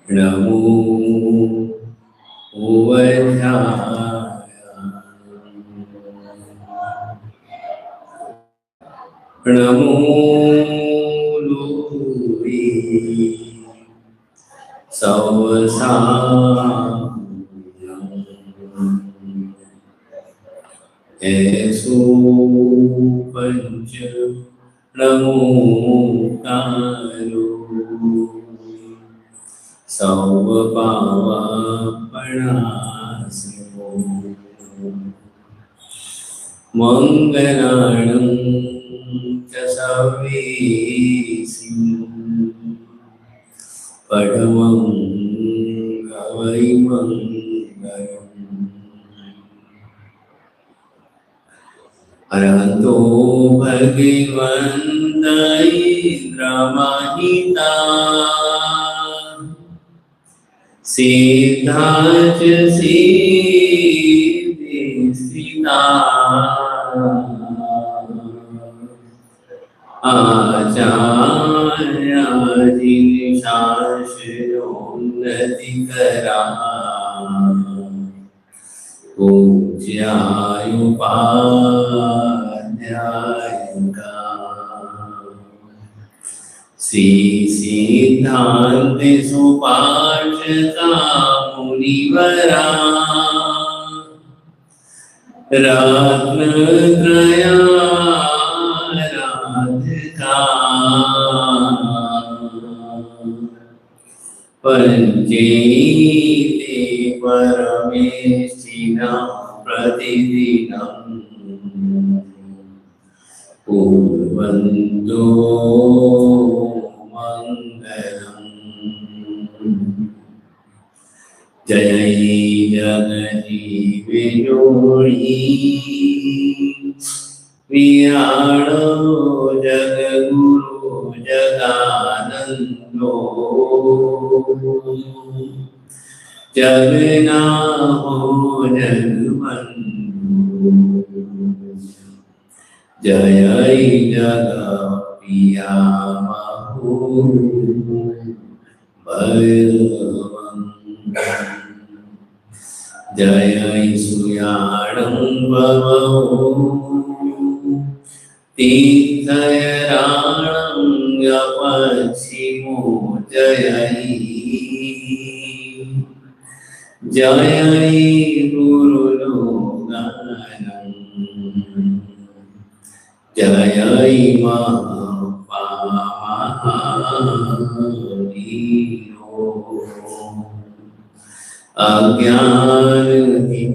नमो ओवध्याय नमो लोहि सवसानम् ऐसो पंच नमो कारो सव पावपणासो मंगलानं च सर्वेसिं परमं गवैमङ्गलम् अरहतो भगवन्त इंद्रमहिता सिद्धाच सिद्धि स्थिता आचार्यादीन् शास्त्रोन्नतिकरा पूज्यायुपाध्यायिका श्री सिद्धान्त सुपाचका मुनिवरा रत्नत्रयाराधका पंचैते परमेष्ठिना प्रतिदिनं कुर्वन्तो मङ्गलम् जय जगदीश्वरी विराडो जगद्गुरु जगानन्दो जगन्नाथो जगवन्दो जय जगप्रिया महु भगवन् जय सुयाणं भवो तीर्थयाणं यपश्चिमो जय जय गुरुलोगानं जय महावीरो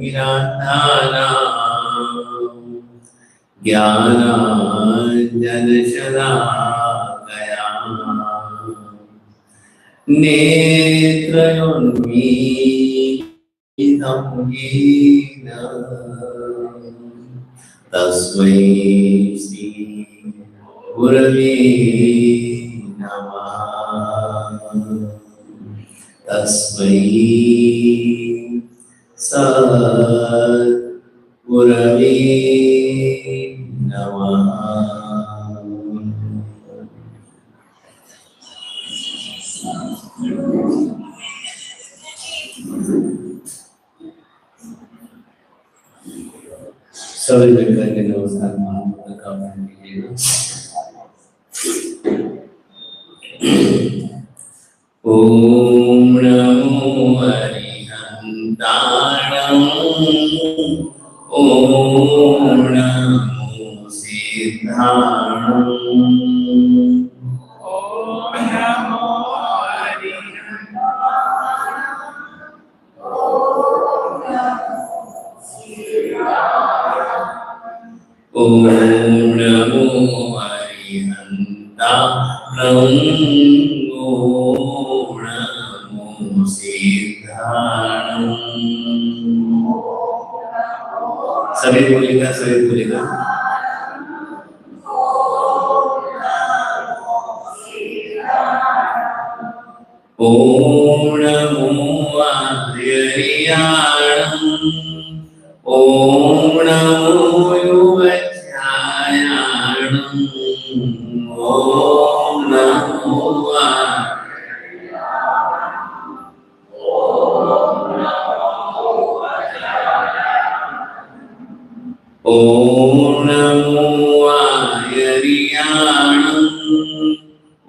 अज्ञानतिमिरान्धनां ज्ञानाञ्जनशलाकया नेत्रयोन्मीलितं येन तस्मै श्री गुरवे नमः तस्मै सद्गुरवे नमः सभी मिलकर के नमस्कार महामंत्र का पाठ कीजिएगा। ओम नमो अरिहन्ताणं ओम नमो सिद्धाणं ओम नमो ओम नमो अरिहन्ताणं ओम नमो सिद्धाणं सभी बोलेगा ओम नमो आर्याणं ओम नमो योगध्यायाणं ओम नमो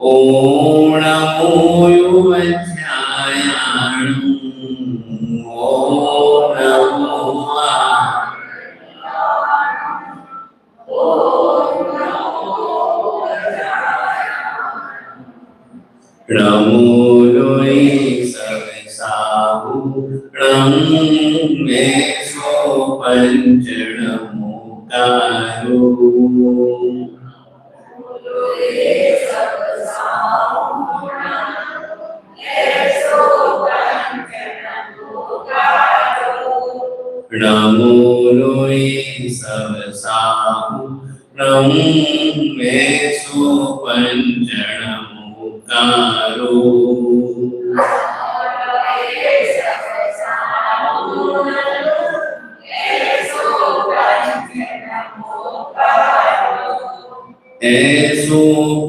ओम नमो युवध्यायाणं ओम नमो नमो लोई सवसाहु मे सो पंचणमो कारो नमो लोई सवसाहु मे सो पंचणमो कारो ऐसो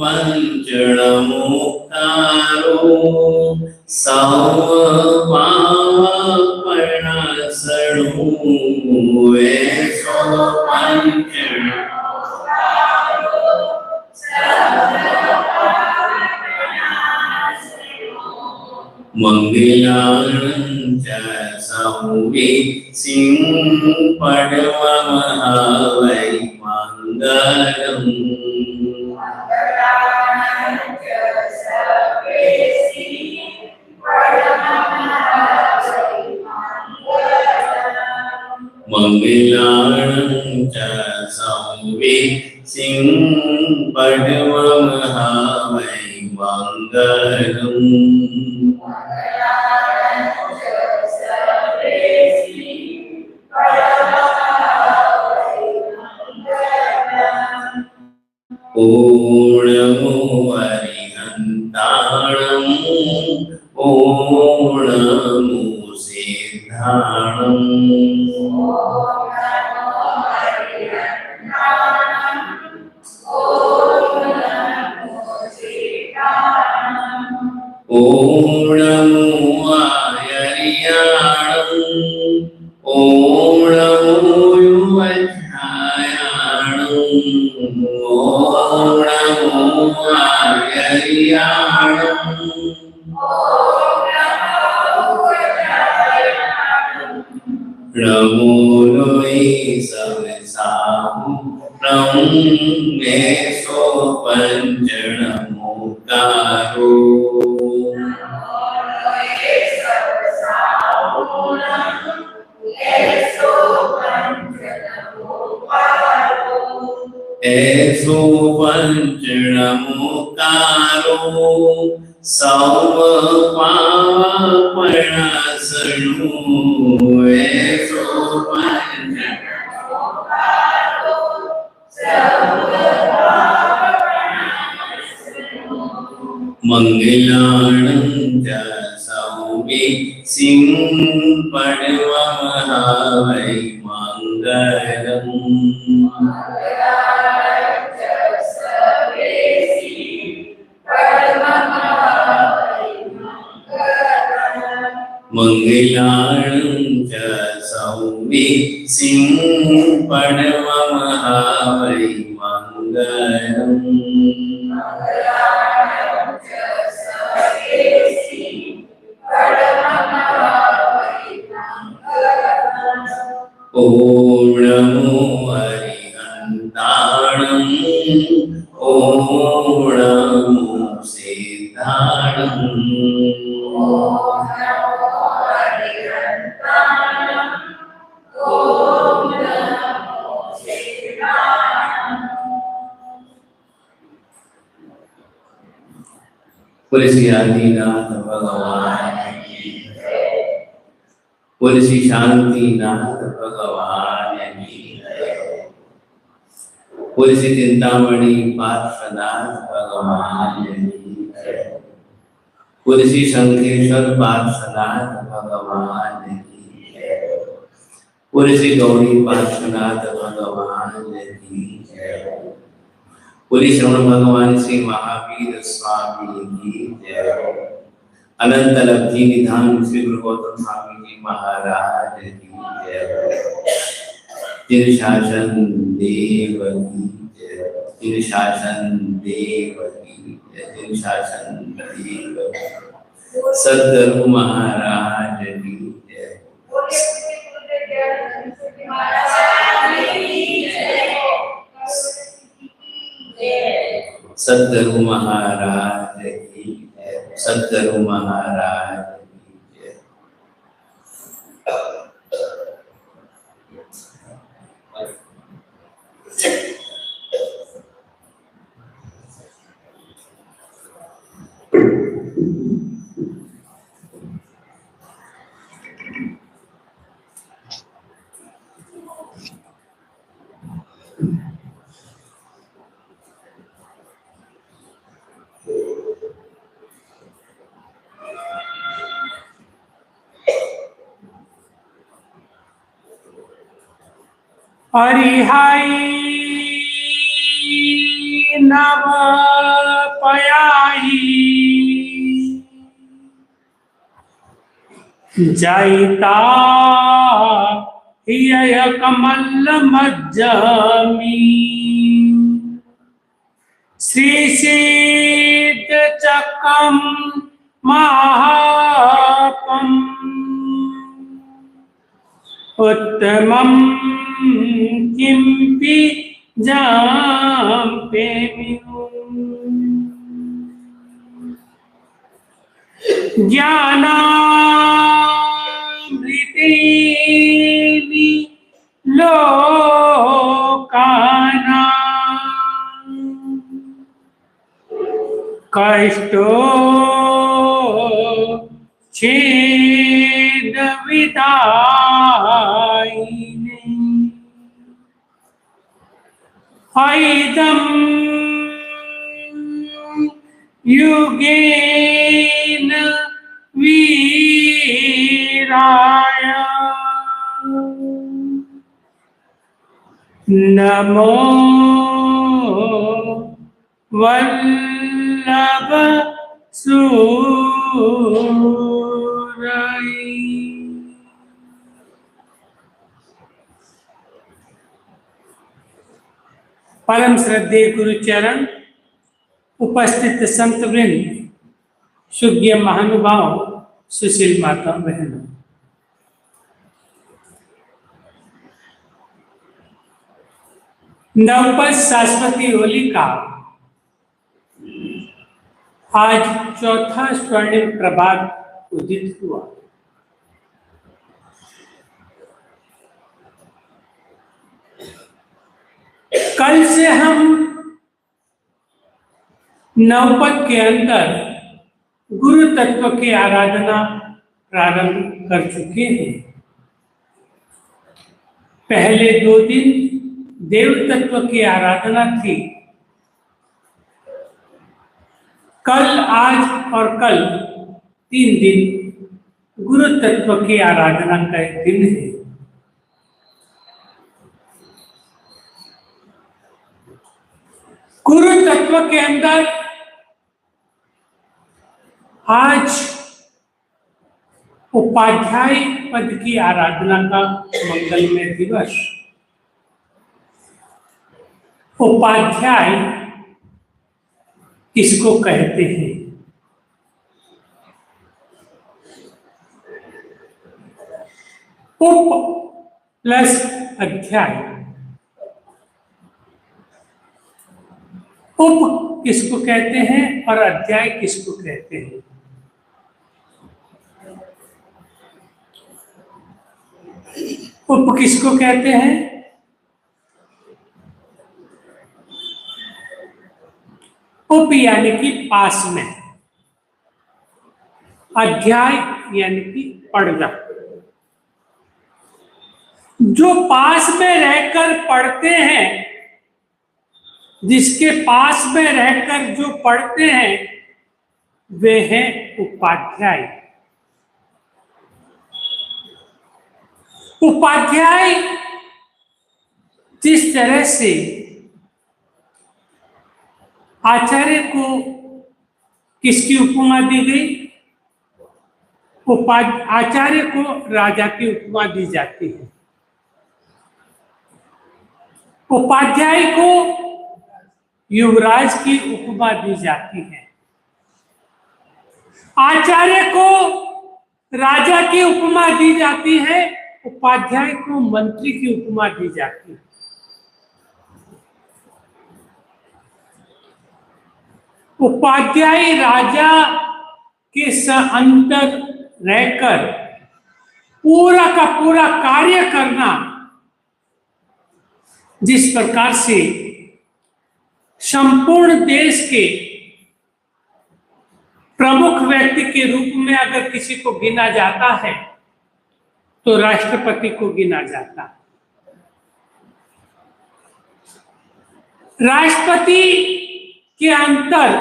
पंचणमो कारो सव पापणासणु ऐसो पंचणमो मंगलानं च संवि सिंपडवमहावै मंगलम् मंगलानं च संवि सिंपडवमहावै मंगलम् ओम नमो अरिहन्ताणं ओम नमो सिद्धाणं ओम नमो आयर्याणं ओम नमो युवध्यायाणं ओम नमो आयर्याणं नमो लोई सवसाहु मे सो पंचणमो कारो ऐसो पंचणमो कारो सव पापणासणु ऐसो पंचणमो कारो मंगलानं च संवि सिंपडवमहावै मंगलम् मंगलानं च संवि सिंपडवमहावै मंगलम् ओम नमो अरिहन्ताणं ओम नमो सिद्धाणं बोले श्री आदिनाथ भगवान की जय। बोले श्री शांतिनाथ भगवान की जय। बोले श्री चिंतामणि पार्षदनाथ भगवान की जय। बोले श्री शंखेश्वर पार्षदनाथ भगवान की जय। बोले श्री गौरी पार्षदनाथ भगवान की जय। बोले श्रवण भगवान श्री महावीर स्वामी की जय। अनंत लब्धि निधान श्री गुरु गौतम स्वामी जी महाराज की जय। जिन शासन देव की जय। जिन शासन देव की जय। जय शासन प्रदीप सद्गुरु महाराज की जय। सद्गुरु महाराज की जय। सद्गुरु महाराज की जय। हरिहाई नव पयाई जयता हिय कमल मज्जमी श्री सिद्ध चक्रम महापम उत्तमं किंपि जाम्पेमिनु ज्ञानामृतेनि लोकानां कष्टो छेद विदायिने ऐदं युगेन वीराय नमो वल्लभ सूरय। परम श्रद्धेय गुरुचरण, उपस्थित संत वृंद, शुज्ञ महानुभाव, सुशील माता बहनों, नवपद शाश्वती होली का आज चौथा स्वर्णिम प्रभात उदित हुआ। कल से हम नवपद के अंदर गुरु तत्व की आराधना प्रारंभ कर चुके हैं। पहले 2 दिन देव तत्व की आराधना थी। कल, आज और कल 3 दिन गुरु तत्व की आराधना का एक दिन है। गुरु तत्व के अंदर आज उपाध्याय पद की आराधना का मंगलमय दिवस। उपाध्याय किसको कहते हैं? उप प्लस अध्याय। उप किसको कहते हैं और अध्याय किसको कहते हैं? उप किसको कहते हैं? उप यानी कि पास में, अध्याय यानी कि पढ़ना। जो पास में रहकर पढ़ते हैं, जिसके पास में रहकर जो पढ़ते हैं, वे हैं उपाध्याय। उपाध्याय जिस तरह से आचार्य को किसकी उपमा दी गई? आचार्य को राजा की उपमा दी जाती है। उपाध्याय को युवराज की उपमा दी जाती है। आचार्य को राजा की उपमा दी जाती है, उपाध्याय को मंत्री की उपमा दी जाती है। उपाध्याय राजा के अंदर रहकर पूरा का पूरा कार्य करना, जिस प्रकार से संपूर्ण देश के प्रमुख व्यक्ति के रूप में अगर किसी को गिना जाता है तो राष्ट्रपति को गिना जाता है। राष्ट्रपति के अंतर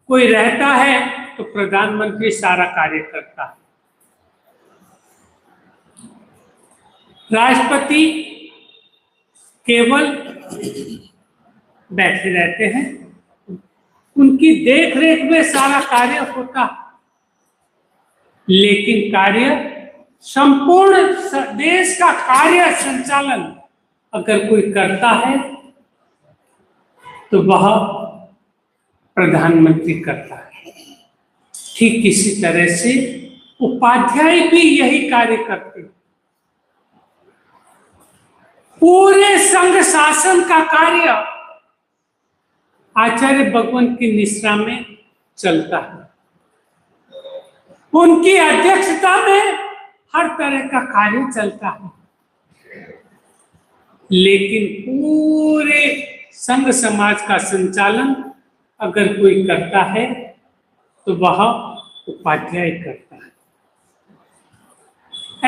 कोई रहता है तो प्रधानमंत्री सारा कार्य करता है। राष्ट्रपति केवल बैठे रहते हैं, उनकी देखरेख में सारा कार्य होता है, लेकिन कार्य संपूर्ण देश का कार्य संचालन अगर कोई करता है तो वह प्रधानमंत्री करता है। ठीक इसी तरह से उपाध्याय भी यही कार्य करते हैं। पूरे संघ शासन का कार्य आचार्य भगवंत की निश्रा में चलता है। उनकी अध्यक्षता में हर तरह का कार्य चलता है, लेकिन पूरे संघ समाज का संचालन अगर कोई करता है तो वह उपाध्याय करता है।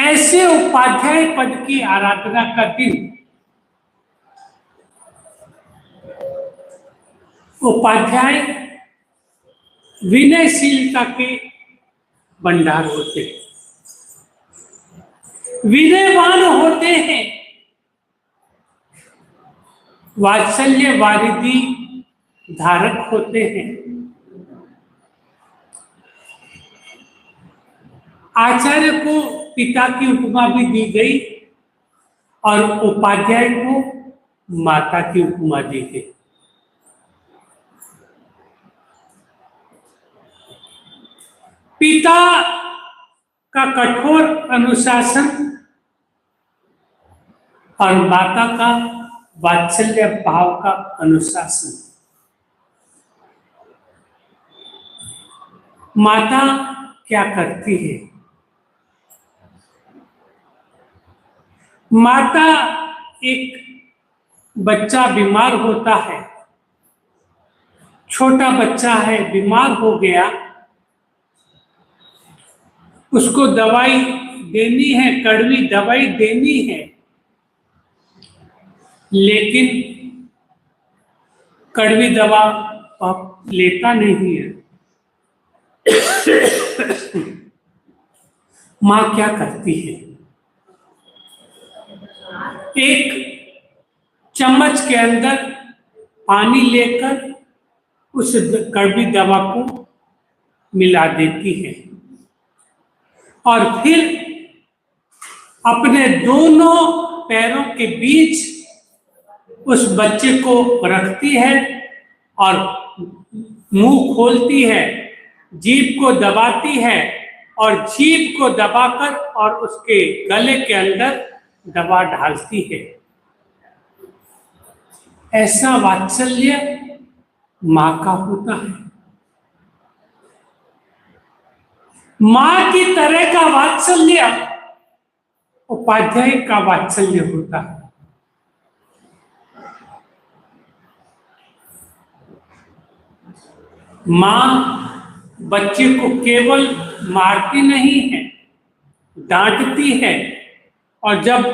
ऐसे उपाध्याय पद की आराधना का दिन उपाध्याय विनयशीलता के भंडार होते हैं, विनयवान होते हैं, वात्सल्य वारिधि धारक होते हैं। आचार्य को पिता की उपमा भी दी गई और उपाध्याय को माता की उपमा दी गई। पिता का कठोर अनुशासन और माता का वात्सल्य भाव का अनुशासन। माता क्या करती है? माता एक बच्चा बीमार होता है, छोटा बच्चा है, बीमार हो गया, उसको दवाई देनी है, कड़वी दवाई देनी है, लेकिन कड़वी दवा लेता नहीं है। माँ क्या करती है? एक चम्मच के अंदर पानी लेकर उस कड़वी दवा को मिला देती है और फिर अपने दोनों पैरों के बीच उस बच्चे को रखती है और मुंह खोलती है, जीभ को दबाती है और जीभ को दबाकर और उसके गले के अंदर दवा डालती है। ऐसा वात्सल्य माँ का होता है। माँ की तरह का वात्सल्य उपाध्याय का वात्सल्य होता है। माँ बच्चे को केवल मारती नहीं है, डांटती है, और जब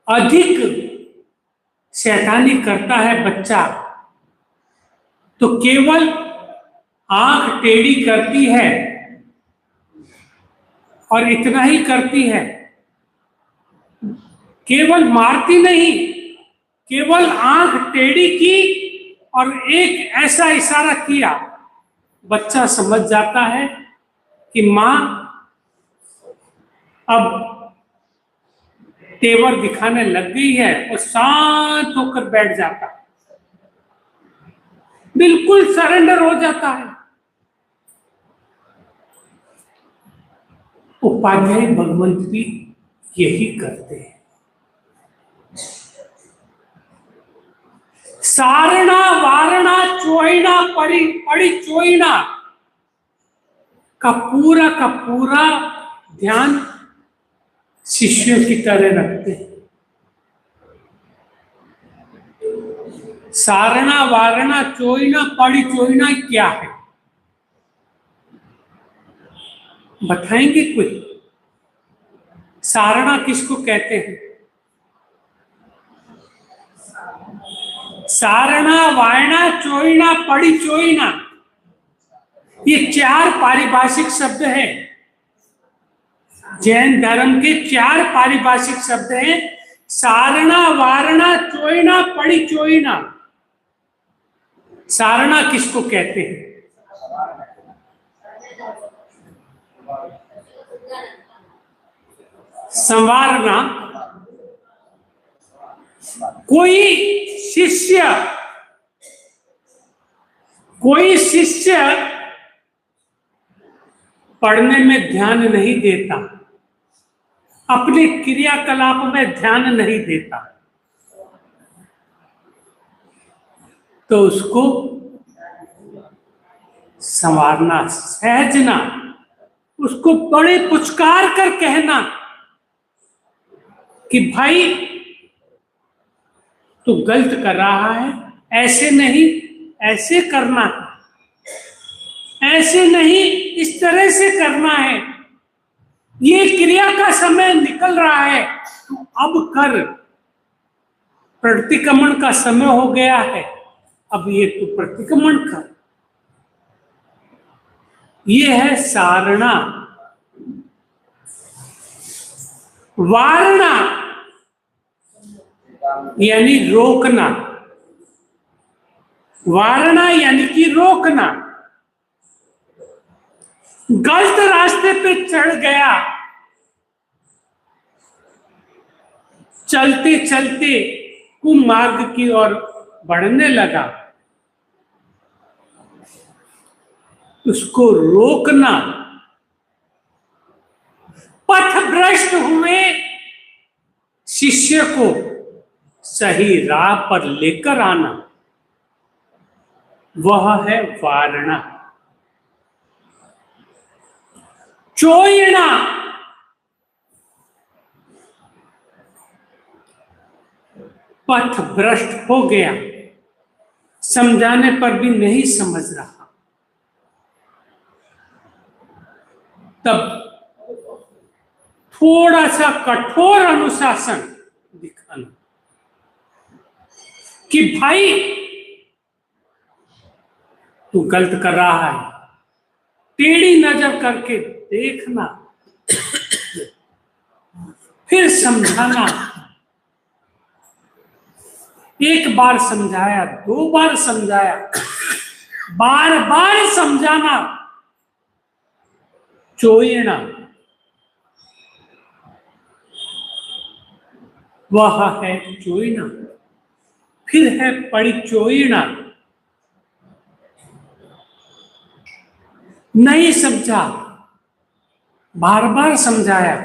अधिक शैतानी करता है बच्चा तो केवल आंख टेढ़ी करती है और इतना ही करती है, केवल मारती नहीं, केवल आंख टेढ़ी की और एक ऐसा इशारा किया, बच्चा समझ जाता है कि माँ अब तेवर दिखाने लग गई है और शांत होकर बैठ जाता है, बिल्कुल सरेंडर हो जाता है। उपाध्याय भगवंत भी यही करते हैं। सारणा वारणा चोइना पड़ी चोइना का पूरा ध्यान शिष्यों की तरह रखते हैं। सारणा वारणा चोइना पड़ी चोइना क्या है, बताएंगे कोई? सारणा किसको कहते हैं? सारणा वारणा चोइना पड़ी चोइना, ये 4 पारिभाषिक शब्द हैं। जैन धर्म के 4 पारिभाषिक शब्द हैं। सारणा वारणा चोइना पड़ी चोइना। सारणा किसको कहते हैं? संवारना। कोई शिष्य पढ़ने में ध्यान नहीं देता, अपने क्रियाकलाप में ध्यान नहीं देता, तो उसको संवारना, सहजना, उसको बड़े पुचकार कर कहना कि भाई तू गलत कर रहा है, ऐसे नहीं, ऐसे करना, ऐसे नहीं, इस तरह से करना है, ये क्रिया का समय निकल रहा है, तू अब कर, प्रतिक्रमण का समय हो गया है, अब ये तू प्रतिक्रमण कर। ये है सारणा। वारणा यानी रोकना। वारणा यानी कि रोकना। गलत रास्ते पे चढ़ गया, चलते चलते कुमार्ग की ओर बढ़ने लगा, उसको रोकना। पथभ्रष्ट हुए शिष्य को सही राह पर लेकर आना, वह है वारणा। चोइना पथभ्रष्ट हो गया, समझाने पर भी नहीं समझ रहा, तब थोड़ा सा कठोर अनुशासन दिखाना कि भाई तू गलत कर रहा है, टेढ़ी नजर करके देखना, फिर समझाना। एक बार समझाया, 2 बार समझाया, बार बार समझाना, चोइना, वह है चोइना। फिर है पड़ी चोइना। नहीं समझा, बार बार समझाया,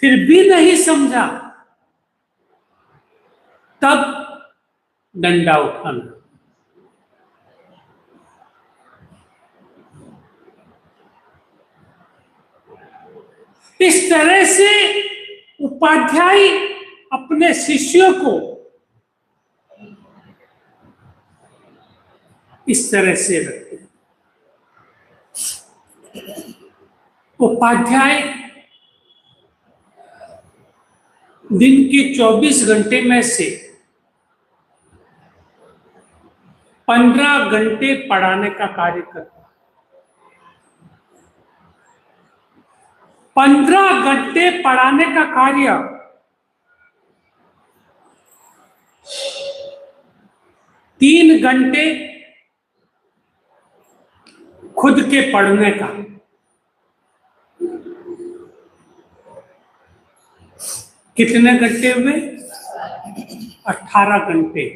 फिर भी नहीं समझा, तब डंडा उठाना। इस तरह से उपाध्याय अपने शिष्यों को इस तरह से रखते हैं। उपाध्याय दिन के 24 घंटे में से 15 घंटे पढ़ाने का कार्य करता है। 15 घंटे पढ़ाने का कार्य 3 घंटे खुद के पढ़ने का। कितने घंटे हुए? 18 घंटे।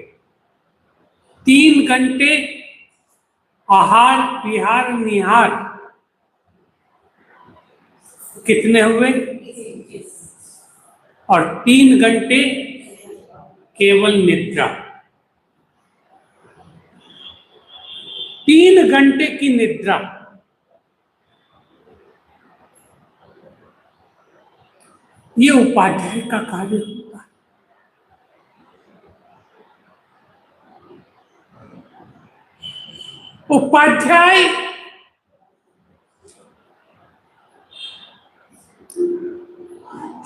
3 घंटे आहार विहार निहार, कितने हुए? और 3 घंटे केवल निद्रा। 3 घंटे की निद्रा। ये उपाध्याय का कार्य होता है। उपाध्याय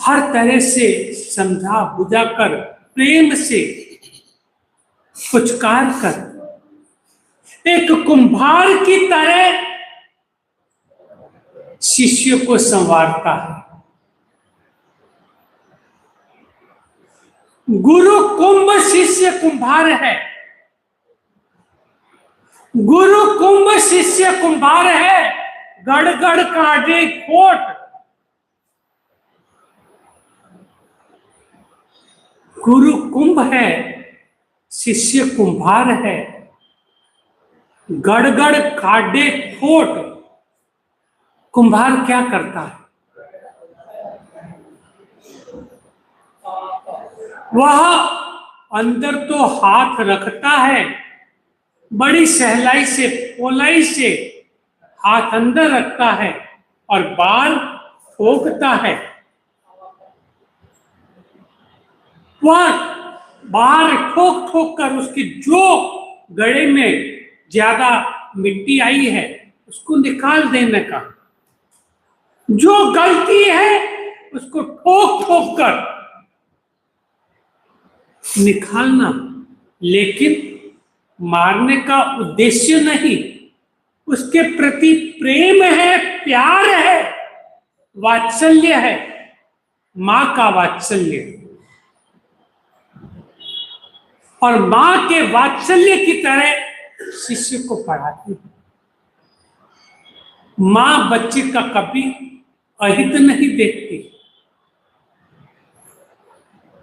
हर तरह से समझा बुझाकर प्रेम से कुछ कार्य कर एक कुंभार की तरह शिष्य को संवारता है। गुरु कुंभ शिष्य कुंभार है। गुरु कुंभ शिष्य कुंभार है। गड़ गड़ काटे खोट। गुरु कुंभ है, शिष्य कुंभार है। गड़ गड़ काटे खोट। कुंभार क्या करता है? वह अंदर तो हाथ रखता है, बड़ी सहलाई से पोलाई से हाथ अंदर रखता है और बाल ठोकता है। वह बाहर ठोक ठोक कर उसकी जो गड़े में ज्यादा मिट्टी आई है उसको निकाल देने का, जो गलती है उसको ठोक ठोक कर निकालना, लेकिन मारने का उद्देश्य नहीं। उसके प्रति प्रेम है, प्यार है, वात्सल्य है, मां का वात्सल्य। और मां के वात्सल्य की तरह शिष्य को पढ़ाती है। मां बच्चे का कभी अहित नहीं देखती,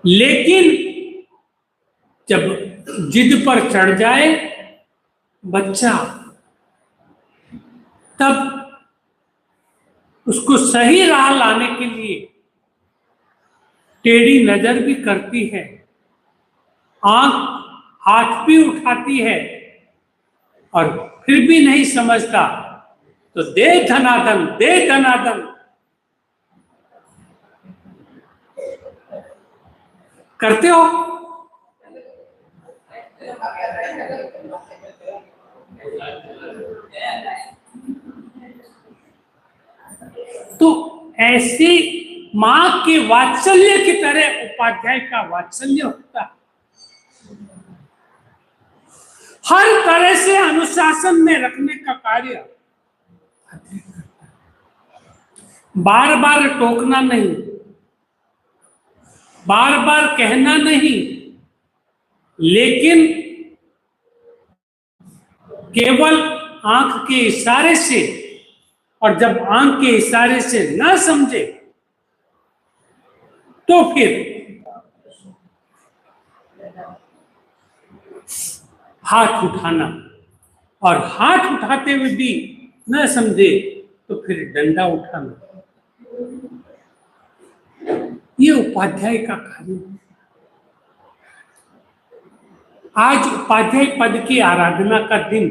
लेकिन जब जिद पर चढ़ जाए बच्चा, तब उसको सही राह लाने के लिए टेढ़ी नजर भी करती है, आंख हाथ भी उठाती है, और फिर भी नहीं समझता तो दे धनाधन, दे धनाधन करते हो। तो ऐसी मां के वात्सल्य की तरह उपाध्याय का वात्सल्य होता है। हर तरह से अनुशासन में रखने का कार्य, बार बार टोकना नहीं, बार बार कहना नहीं, लेकिन केवल आंख के इशारे से, और जब आंख के इशारे से ना समझे तो फिर हाथ उठाना, और हाथ उठाते हुए भी न समझे तो फिर डंडा उठाना। ये उपाध्याय का कार्य है। आज उपाध्याय पद की आराधना का दिन।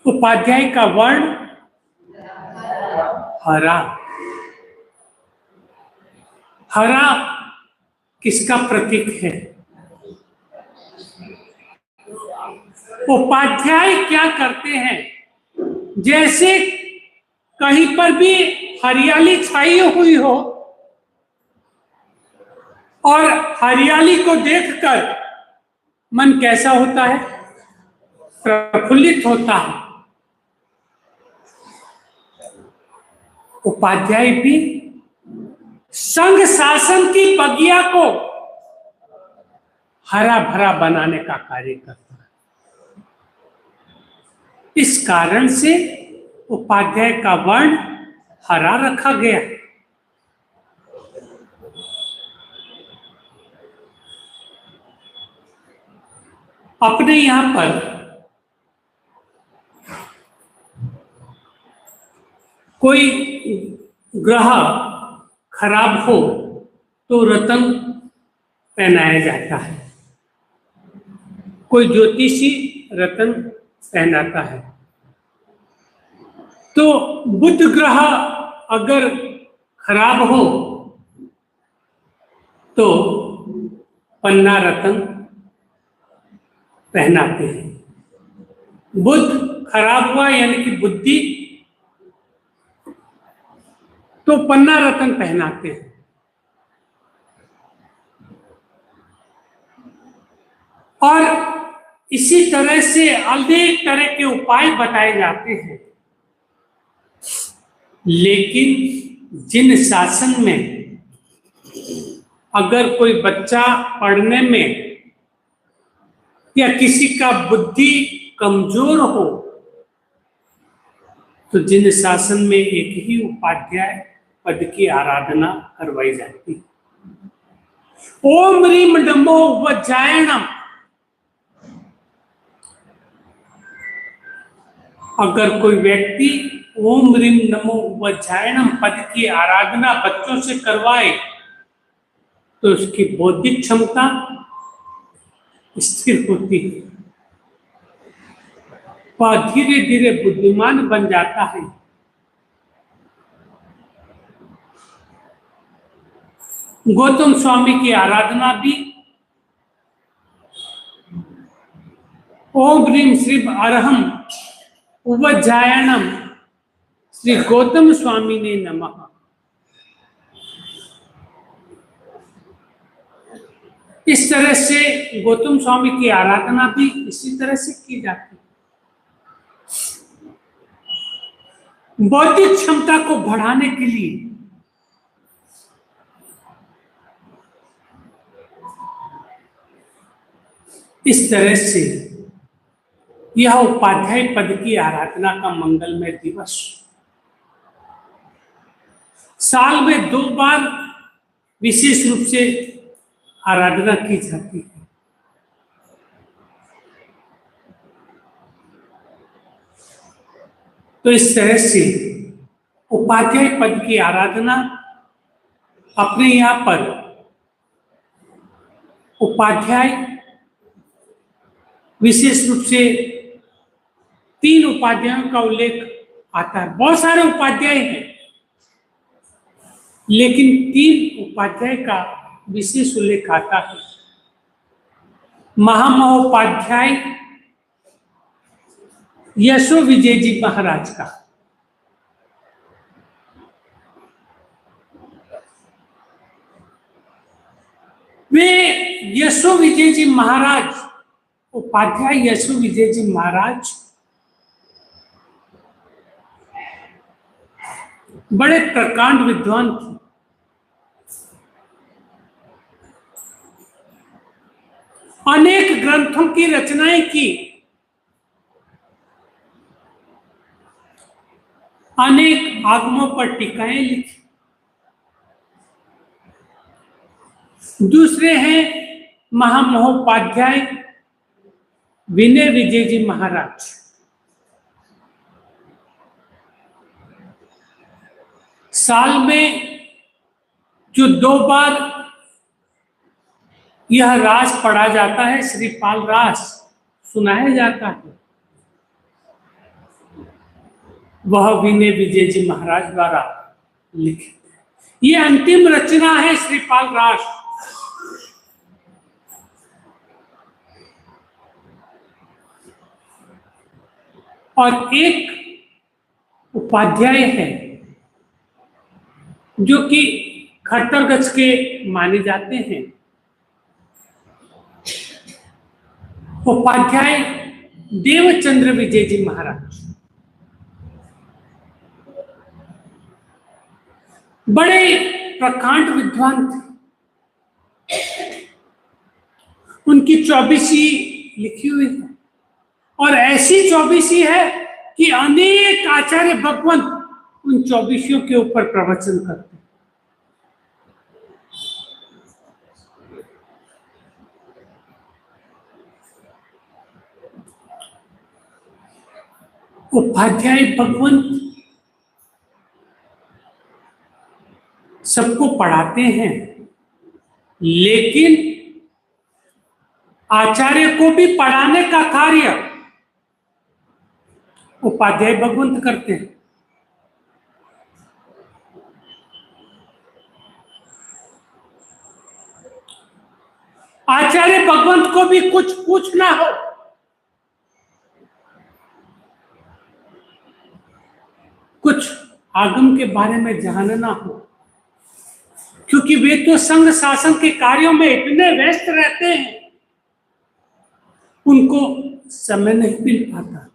उपाध्याय का वर्ण हरा। हरा किसका प्रतीक है? उपाध्याय क्या करते हैं? जैसे कहीं पर भी हरियाली छाई हुई हो और हरियाली को देखकर मन कैसा होता है? प्रफुल्लित होता है। उपाध्याय भी संघ शासन की बगिया को हरा भरा बनाने का कार्य करता है। इस कारण से उपाध्याय का वर्ण हरा रखा गया। अपने यहां पर कोई ग्रह खराब हो तो रतन पहनाया जाता है, कोई ज्योतिषी रतन पहनाता है। तो बुध ग्रह अगर खराब हो तो पन्ना रतन पहनाते हैं। बुध खराब हुआ यानी कि बुद्धि, तो पन्ना रतन पहनाते हैं। और इसी तरह से अनेक तरह के उपाय बताए जाते हैं, लेकिन जिन शासन में अगर कोई बच्चा पढ़ने में या किसी का बुद्धि कमजोर हो तो जिन शासन में एक ही उपाध्याय पद की आराधना करवाई जाती है। ओम ह्रीम नमो वज्रायणम। अगर कोई व्यक्ति ओम ह्रीम नमो वज्रायणम पद की आराधना बच्चों से करवाए तो उसकी बौद्धिक क्षमता स्थिर होती है, वह धीरे धीरे बुद्धिमान बन जाता है। गौतम स्वामी की आराधना भी ओम ह्रीम श्री अरहम वज्रायणम श्री गौतम स्वामी ने नमः। इस तरह से गौतम स्वामी की आराधना भी इसी तरह से की जाती है। बौद्धिक क्षमता को बढ़ाने के लिए इस तरह से यह उपाध्याय पद की आराधना का मंगलमय दिवस साल में 2 बार विशेष रूप से आराधना की जाती है। तो इस तरह से उपाध्याय पद की आराधना अपने यहाँ पर उपाध्याय विशेष रूप से 3 उपाध्यायों का उल्लेख आता है। बहुत सारे उपाध्याय हैं, लेकिन 3 उपाध्याय का विशेष उल्लेख आता है। महामहोपाध्याय यशो विजय जी महाराज का, वे यशो विजय जी महाराज, उपाध्याय यशो विजय जी महाराज बड़े प्रकांड विद्वान थे। अनेक ग्रंथों की रचनाएं की, अनेक आगमों पर टीकाएं लिखी। दूसरे हैं महामहोपाध्याय विनय विजय जी महाराज। साल में जो 2 बार यह रास पढ़ा जाता है, श्रीपाल रास सुनाया जाता है, वह विनय विजय जी महाराज द्वारा लिखित है। यह अंतिम रचना है श्रीपाल रास। और एक उपाध्याय है जो कि खट्टरगछ के माने जाते हैं, उपाध्याय देवचंद्र विजय जी महाराज। बड़े प्रकांड विद्वान थे। उनकी 24वीं लिखी हुई है, और ऐसी 24वीं है कि अनेक आचार्य भगवंत उन 24वीं के ऊपर प्रवचन करते हैं। उपाध्याय भगवंत सबको पढ़ाते हैं, लेकिन आचार्य को भी पढ़ाने का कार्य उपाध्याय भगवंत करते हैं। आचार्य भगवंत को भी कुछ पूछना हो, कुछ आगम के बारे में जानना हो, क्योंकि वे तो संघ शासन के कार्यों में इतने व्यस्त रहते हैं, उनको समय नहीं मिल पाता।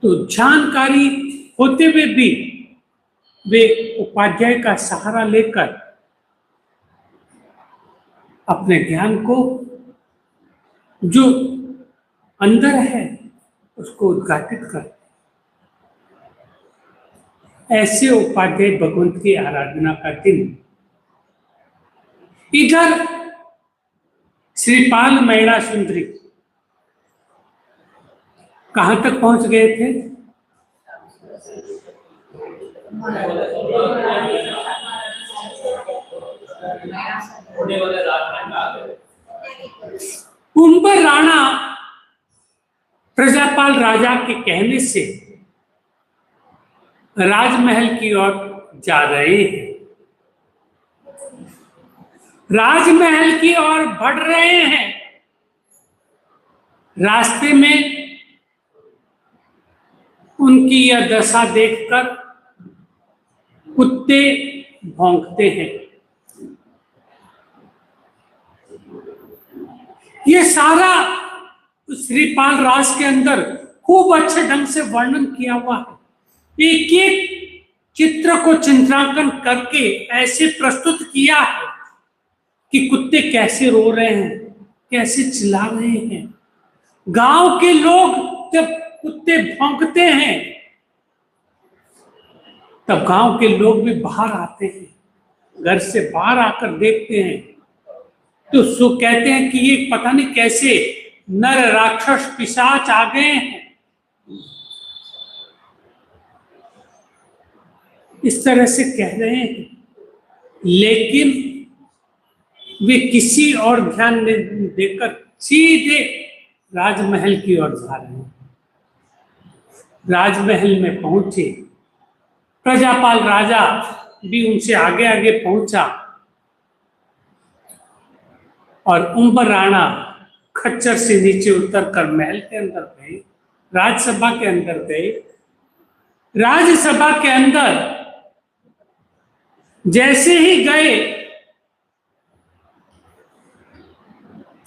तो जानकारी होते हुए भी वे उपाध्याय का सहारा लेकर अपने ज्ञान को जो अंदर है उसको उद्घाटित कर, ऐसे उपाध्याय भगवंत की आराधना का दिन। इधर श्रीपाल मैणा सुंदरी कहां तक पहुंच गए थे? उम्बर राणा प्रजापाल राजा के कहने से राजमहल की ओर जा रहे हैं, राजमहल की ओर बढ़ रहे हैं। रास्ते में उनकी यह दशा देखकर कुत्ते भौंकते हैं। ये सारा श्रीपाल राज के अंदर खूब अच्छे ढंग से वर्णन किया हुआ है। एक एक चित्र को चित्रांकन करके ऐसे प्रस्तुत किया है कि कुत्ते कैसे रो रहे हैं, कैसे चिल्ला रहे हैं। गांव के लोग जब कुत्ते भौंकते हैं तब गांव के लोग भी बाहर आते हैं, घर से बाहर आकर देखते हैं तो सो कहते हैं कि ये पता नहीं कैसे नर राक्षस पिशाच आ गए हैं। इस तरह से कह रहे हैं, लेकिन वे किसी और ध्यान नहीं देकर सीधे राजमहल की ओर जा रहे हैं। राजमहल में पहुंचे, प्रजापाल राजा भी उनसे आगे आगे पहुंचा और उम्बर राणा खच्चर से नीचे उतरकर महल के अंदर गए, राजसभा के अंदर गए। राजसभा के अंदर जैसे ही गए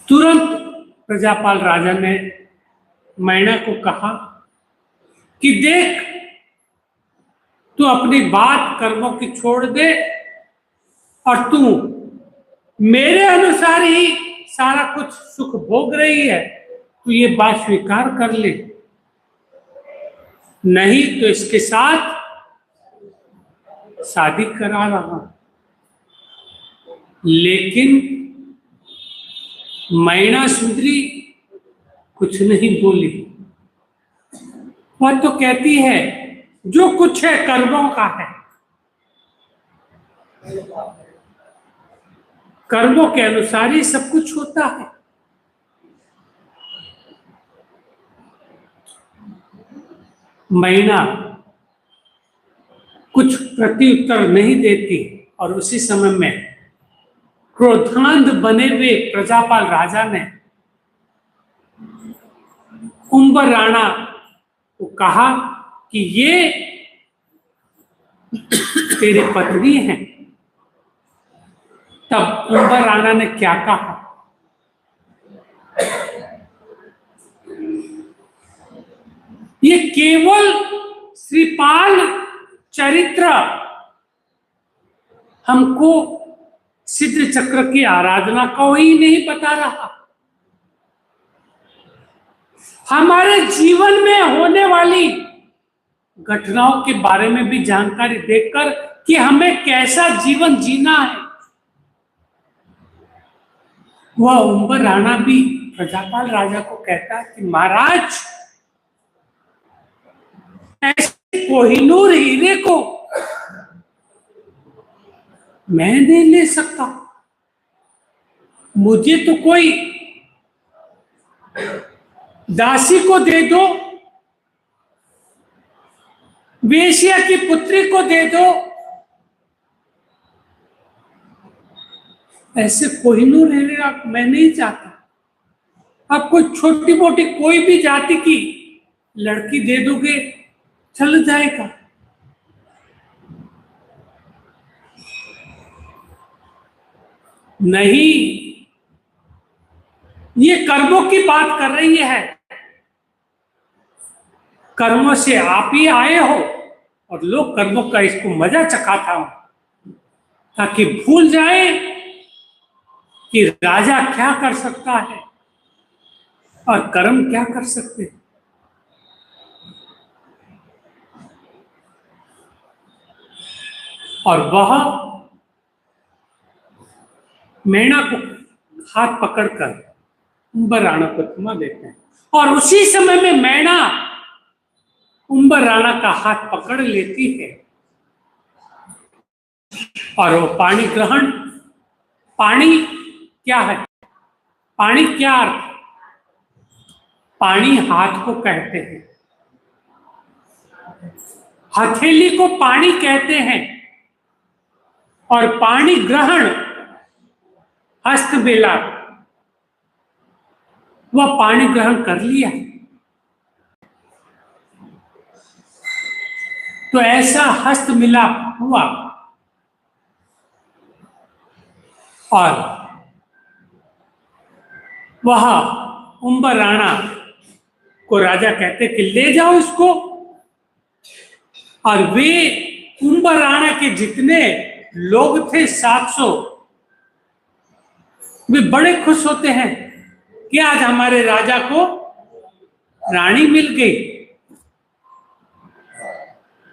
तुरंत प्रजापाल राजा ने मैणा को कहा कि देख, तू अपनी बात कर्मों की छोड़ दे और तू मेरे अनुसार ही सारा कुछ सुख भोग रही है, तू ये बात स्वीकार कर ले, नहीं तो इसके साथ शादी करा रहा। लेकिन मैणा सुंदरी कुछ नहीं बोली। वह तो कहती है जो कुछ है कर्मों का है, कर्मों के अनुसार ही सब कुछ होता है। मैणा कुछ प्रत्युत्तर नहीं देती और उसी समय में क्रोधांध बने हुए प्रजापाल राजा ने उम्बर राणा को कहा कि ये तेरी पत्नी है। तब उम्बर राणा ने क्या कहा? ये केवल श्रीपाल चरित्र हमको सिद्ध चक्र की आराधना को ही नहीं बता रहा, हमारे जीवन में होने वाली घटनाओं के बारे में भी जानकारी देकर कि हमें कैसा जीवन जीना है। वह उम्बर राणा भी प्रजापाल राजा को कहता है कि महाराज, ऐसी कोहिनूर हीरे को मैं नहीं ले सकता। मुझे तो कोई दासी को दे दो, वेश्या की पुत्री को दे दो, ऐसे कोहिनूर हीरे मैं नहीं चाहता। आप कोई छोटी मोटी कोई भी जाति की लड़की दे दोगे चल जाएगा। नहीं, ये कर्मों की बात कर रही है। कर्मों से आप ही आए हो और लोग कर्मों का इसको मजा चखाता हूं ताकि भूल जाए कि राजा क्या कर सकता है और कर्म क्या कर सकते हैं। और वह मैना को हाथ पकड़कर उम्बर राणा को थमा देते हैं और उसी समय में मैना उम्बर राणा का हाथ पकड़ लेती है और वो पाणी ग्रहण। पाणी क्या है? पाणी क्या अर्थ? पाणी हाथ को कहते हैं, हथेली को पाणी कहते हैं और पाणी ग्रहण हस्त मिलाप, वह पाणी ग्रहण कर लिया। तो ऐसा हस्त मिलाप हुआ और वह उम्बर राणा को राजा कहते कि ले जाओ इसको। और वे उम्बर राणा के जितने लोग थे 700, वे बड़े खुश होते हैं कि आज हमारे राजा को रानी मिल गई।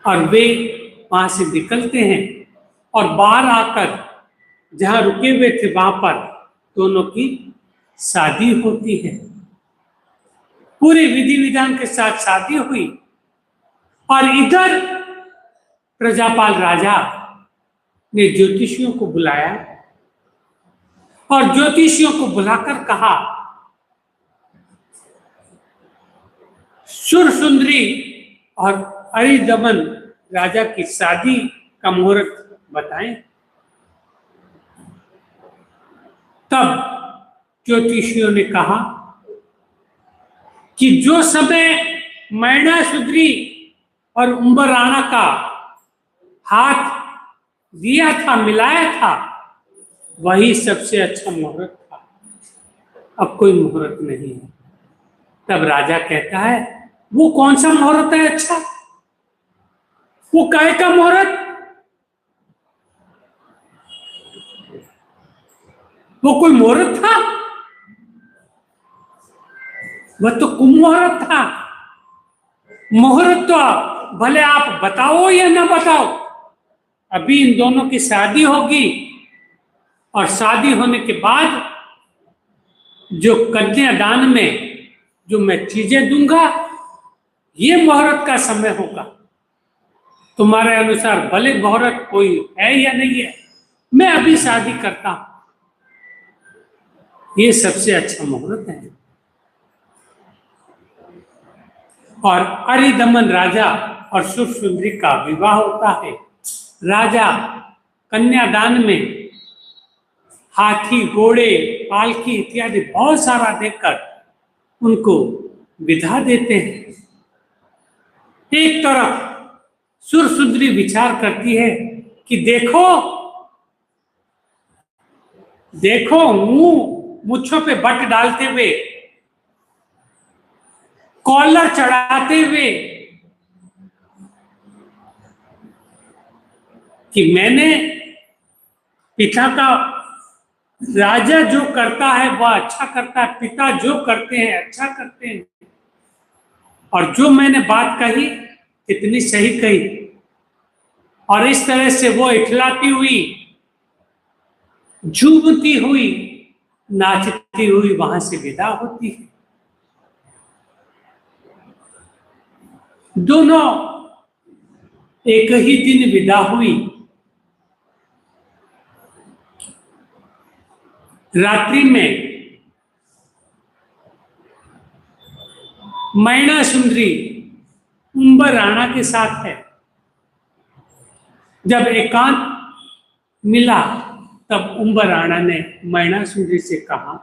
और वे वहां से निकलते हैं और बाहर आकर जहां रुके हुए थे वहां पर दोनों की शादी होती है। पूरे विधि विधान के साथ शादी हुई और इधर प्रजापाल राजा ने ज्योतिषियों को बुलाया और ज्योतिषियों को बुलाकर कहा, सुरसुंदरी और अरिदमन राजा की शादी का मुहूर्त बताएं। तब ज्योतिषियों ने कहा कि जो समय मैनासुंदरी और उम्बर राणा का हाथ दिया था, मिलाया था, वही सबसे अच्छा मुहूर्त था। अब कोई मुहूर्त नहीं है। तब राजा कहता है, वो कौन सा मुहूर्त है अच्छा? वो काय का मुहूर्त? वो कोई मुहूर्त था? वह तो कुमुहूर्त था। मुहूर्त तो भले आप बताओ या ना बताओ, अभी इन दोनों की शादी होगी और शादी होने के बाद जो कन्यादान में जो मैं चीजें दूंगा, ये मुहूर्त का समय होगा। तुम्हारे अनुसार भले मुहूर्त कोई है या नहीं है, मैं अभी शादी करता हूं, ये सबसे अच्छा मुहूर्त है। और अरिदमन राजा और सुरसुंदरी का विवाह होता है। राजा कन्यादान में हाथी, घोड़े, पालकी इत्यादि बहुत सारा देकर उनको विदा देते हैं। एक तरफ सुरसुंदरी विचार करती है कि देखो देखो, मुच्छों पे बट डालते हुए, कॉलर चढ़ाते हुए कि मैंने पिता का, राजा जो करता है वह अच्छा करता है, पिता जो करते हैं अच्छा करते हैं, और जो मैंने बात कही कितनी सही कही। और इस तरह से वो इठलाती हुई, झूमती हुई, नाचती हुई वहां से विदा होती है। दोनों एक ही दिन विदा हुई। रात्रि में मैना सुंदरी उम्बर राणा के साथ है। जब एकांत मिला तब उम्बर राणा ने मैना सुंदरी से कहा,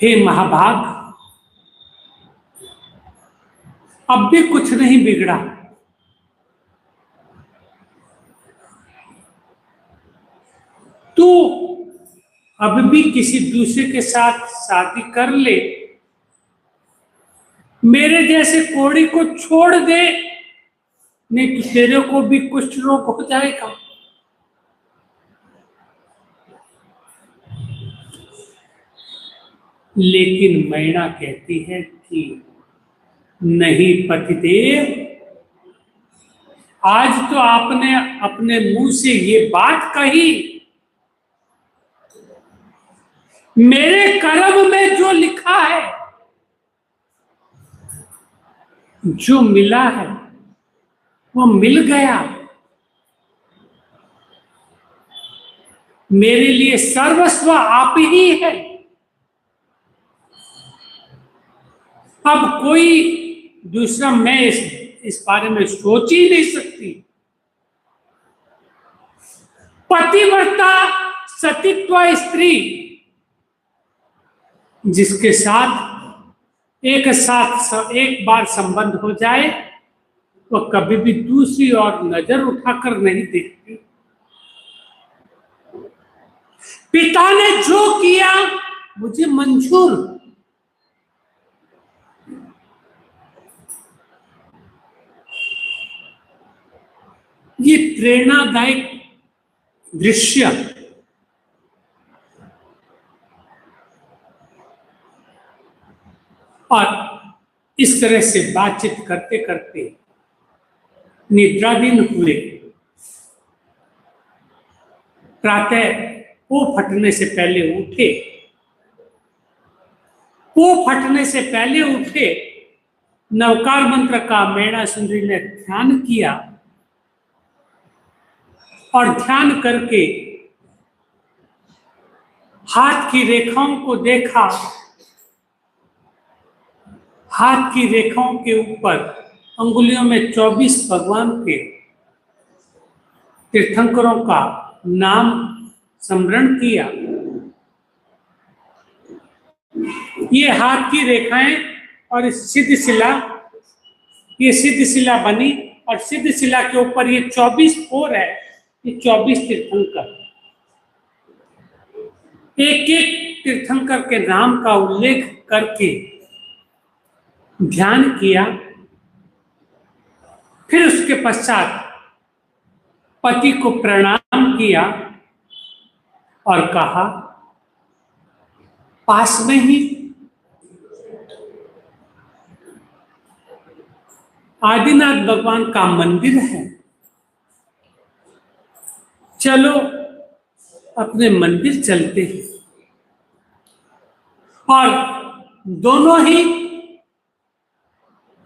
हे महाभाग, अब भी कुछ नहीं बिगड़ा। तू अब भी किसी दूसरे के साथ शादी कर ले, मेरे जैसे कोड़ी को छोड़ दे, नहीं तो तेरे को भी कुष्ठ रोग हो जाएगा। लेकिन मैना कहती है कि नहीं पतिदेव, आज तो आपने अपने मुंह से ये बात कही, मेरे कर्म में जो लिखा है, जो मिला है वो मिल गया। मेरे लिए सर्वस्व आप ही है। अब कोई दूसरा मैं इस बारे में सोच ही नहीं सकती। पतिव्रता सतीत्व स्त्री जिसके साथ एक बार संबंध हो जाए वो कभी भी दूसरी ओर नजर उठाकर नहीं देखती। पिता ने जो किया मुझे मंजूर। ये प्रेरणादायक दृश्य और इस तरह से बातचीत करते करते निद्राधीन हुए। प्रातः पो फटने से पहले उठे। पो फटने से पहले उठे, नवकार मंत्र का मैना सुंदरी ने ध्यान किया और ध्यान करके हाथ की रेखाओं को देखा। हाथ की रेखाओं के ऊपर अंगुलियों में 24 भगवान के तीर्थंकरों का नाम स्मरण किया। ये हाथ की रेखाएं और सिद्ध शिला, ये सिद्ध शिला बनी और सिद्ध शिला के ऊपर ये 24 पोर है, ये 24 तीर्थंकर। एक एक तीर्थंकर के नाम का उल्लेख करके ध्यान किया। फिर उसके पश्चात पति को प्रणाम किया और कहा, पास में ही आदिनाथ भगवान का मंदिर है, चलो अपने मंदिर चलते हैं। और दोनों ही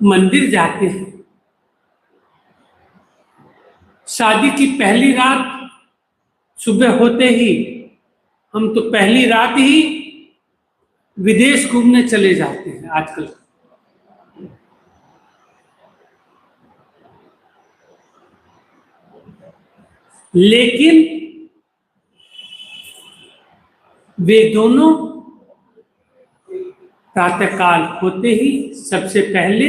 मंदिर जाते हैं। शादी की पहली रात सुबह होते ही हम तो पहली रात ही विदेश घूमने चले जाते हैं आजकल। लेकिन वे दोनों प्रातःकाल होते ही सबसे पहले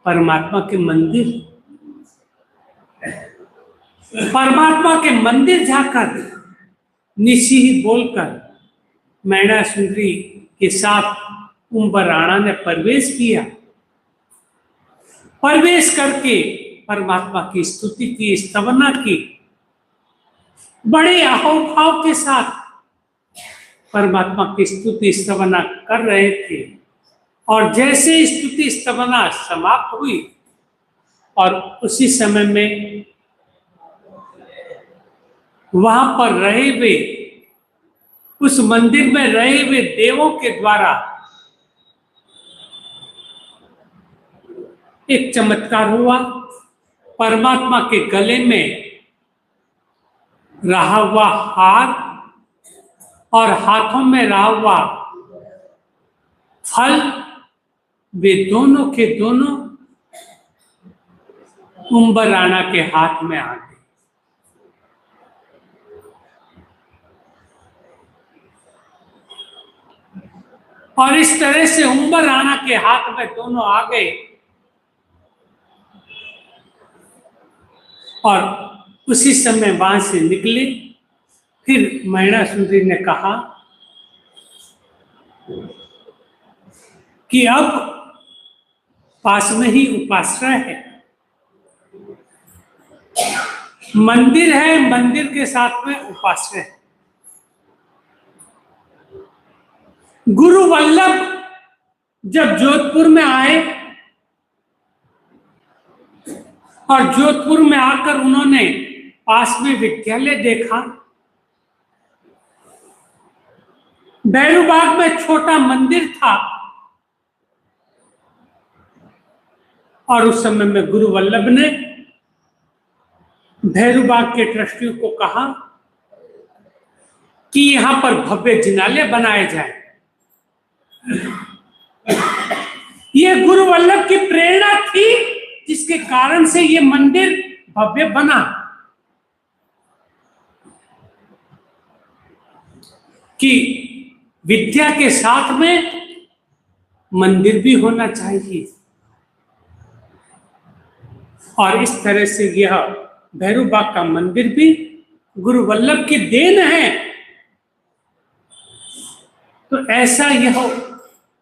परमात्मा के मंदिर जाकर निशी ही बोलकर मैना सुंदरी के साथ उम्बर राणा ने प्रवेश किया। प्रवेश करके परमात्मा की स्तुति की, स्तवना की। बड़े अहोभाव के साथ परमात्मा की स्तुति स्तवना कर रहे थे। और जैसे स्तुति स्तवना समाप्त हुई और उसी समय में वहां पर रहे हुए, उस मंदिर में रहे हुए देवों के द्वारा एक चमत्कार हुआ। परमात्मा के गले में रहा हुआ हार और हाथों में रहा हुआ फल, वे दोनों के दोनों उम्बर राणा के हाथ में आ गए। और इस तरह से उम्बर राणा के हाथ में दोनों आ गए। और उसी समय वहां से निकले। फिर मैना सुंदरी ने कहा कि अब पास में ही उपाश्रय है, मंदिर है, मंदिर के साथ में उपाश्रय है। गुरु वल्लभ जब जोधपुर में आए और जोधपुर में आकर उन्होंने पास में विद्यालय देखा, भैरूबाग में छोटा मंदिर था। और उस समय में गुरु वल्लभ ने भैरूबाग के ट्रस्टियों को कहा कि यहां पर भव्य जिनालय बनाए जाए। यह गुरु वल्लभ की प्रेरणा थी, जिसके कारण से यह मंदिर भव्य बना। कि विद्या के साथ में मंदिर भी होना चाहिए। और इस तरह से यह भैरूबाग का मंदिर भी गुरु वल्लभ की देन है। तो ऐसा यह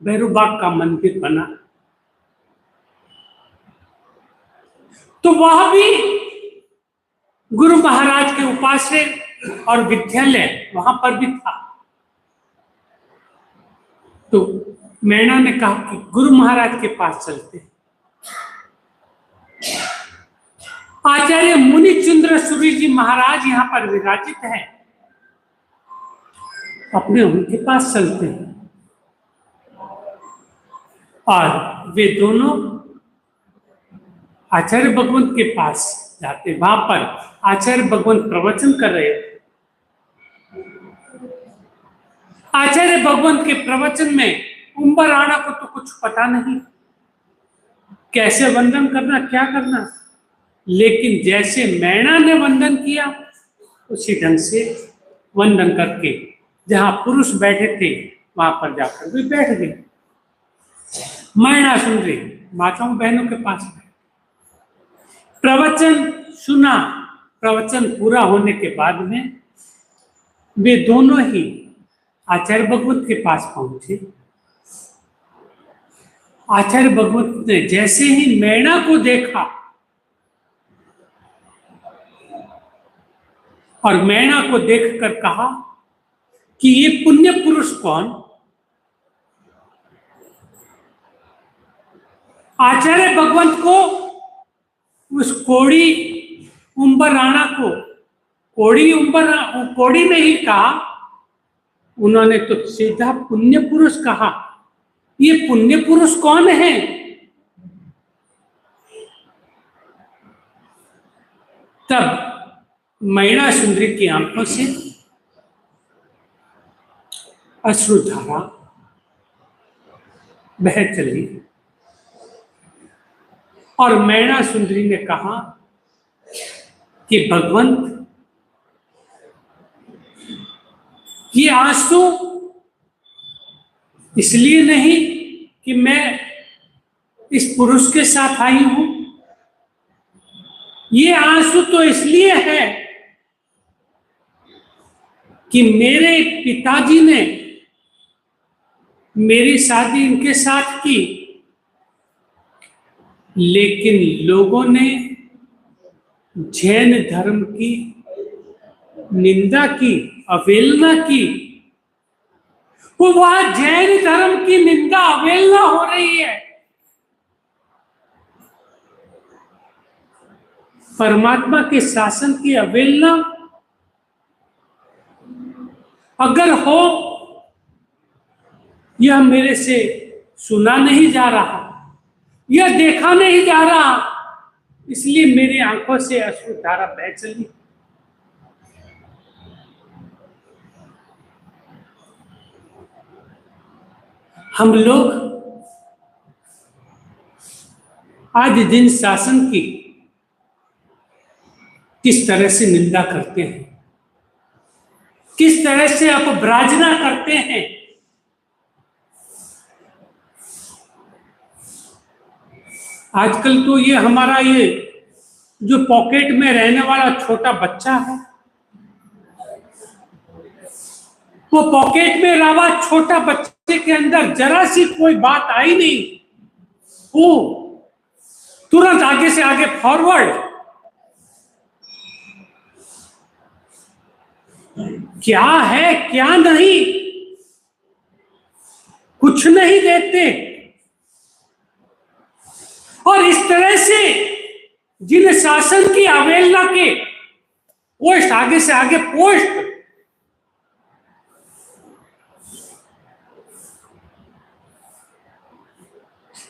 भैरूबाग का मंदिर बना। तो वह भी गुरु महाराज के उपाश्रय और विद्यालय वहां पर भी था। तो मैना ने कहा कि गुरु महाराज के पास चलते हैं। आचार्य मुनि चंद्र सूरी जी महाराज यहां पर विराजित हैं, अपने उनके पास चलते हैं। और वे दोनों आचार्य भगवंत के पास जाते। वहां पर आचार्य भगवंत प्रवचन कर रहे थे। आचार्य भगवंत के प्रवचन में उम्बर राणा को तो कुछ पता नहीं, कैसे वंदन करना, क्या करना। लेकिन जैसे मैना ने वंदन किया, उसी ढंग से वंदन करके जहां पुरुष बैठे थे वहां पर जाकर भी बैठ गए। मैना सुन रही, माताओं बहनों के पास में प्रवचन सुना। प्रवचन पूरा होने के बाद में वे दोनों ही आचार्य भगवत के पास पहुंचे। आचार्य भगवत ने जैसे ही मैना को देखा और मैना को देखकर कहा कि ये पुण्य पुरुष कौन? आचार्य भगवंत को उस कोड़ी उम्बर राणा को कोड़ी नहीं कहा, उन्होंने तो सीधा पुण्य पुरुष कहा। ये पुण्य पुरुष कौन है? तब मैना सुंदरी की आंखों से अश्रुधारा बह चली और मैना सुंदरी ने कहा कि भगवंत, ये आंसू इसलिए नहीं कि मैं इस पुरुष के साथ आई हूं, ये आंसू तो इसलिए है कि मेरे पिताजी ने मेरी शादी इनके साथ की, लेकिन लोगों ने जैन धर्म की निंदा की, अवहेलना की। वो वहां जैन धर्म की निंदा अवहेलना हो रही है। परमात्मा के शासन की अवहेलना अगर हो, यह मेरे से सुना नहीं जा रहा, यह देखा नहीं जा रहा, इसलिए मेरी आंखों से अश्रुधारा बह चली। हम लोग आज जिन शासन की किस तरह से निंदा करते हैं, किस तरह से अपभ्राजना करते हैं, आजकल तो ये हमारा ये जो पॉकेट में रहने वाला छोटा बच्चा है, वो पॉकेट में रहा छोटा बच्चे के अंदर जरा सी कोई बात आई नहीं, वो तुरंत आगे से आगे फॉरवर्ड। क्या है क्या नहीं, कुछ नहीं देखते। और इस तरह से जिन शासन की अवहेलना के पोस्ट आगे से आगे पोस्ट,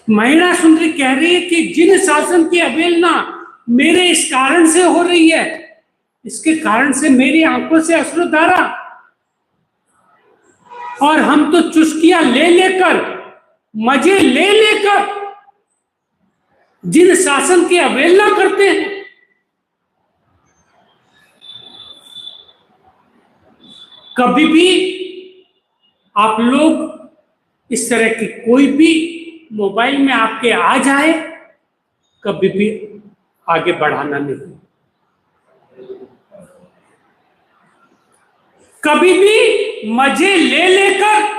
महिला सुंदरी कह रही है कि जिन शासन की अवहेलना मेरे इस कारण से हो रही है, इसके कारण से मेरी आंखों से अश्रुधारा, और हम तो चुस्कियां ले लेकर, मजे ले लेकर जिन शासन की अवहेलना करते हैं। कभी भी आप लोग इस तरह की कोई भी मोबाइल में आपके आ जाए, कभी भी आगे बढ़ाना नहीं। कभी भी मजे ले लेकर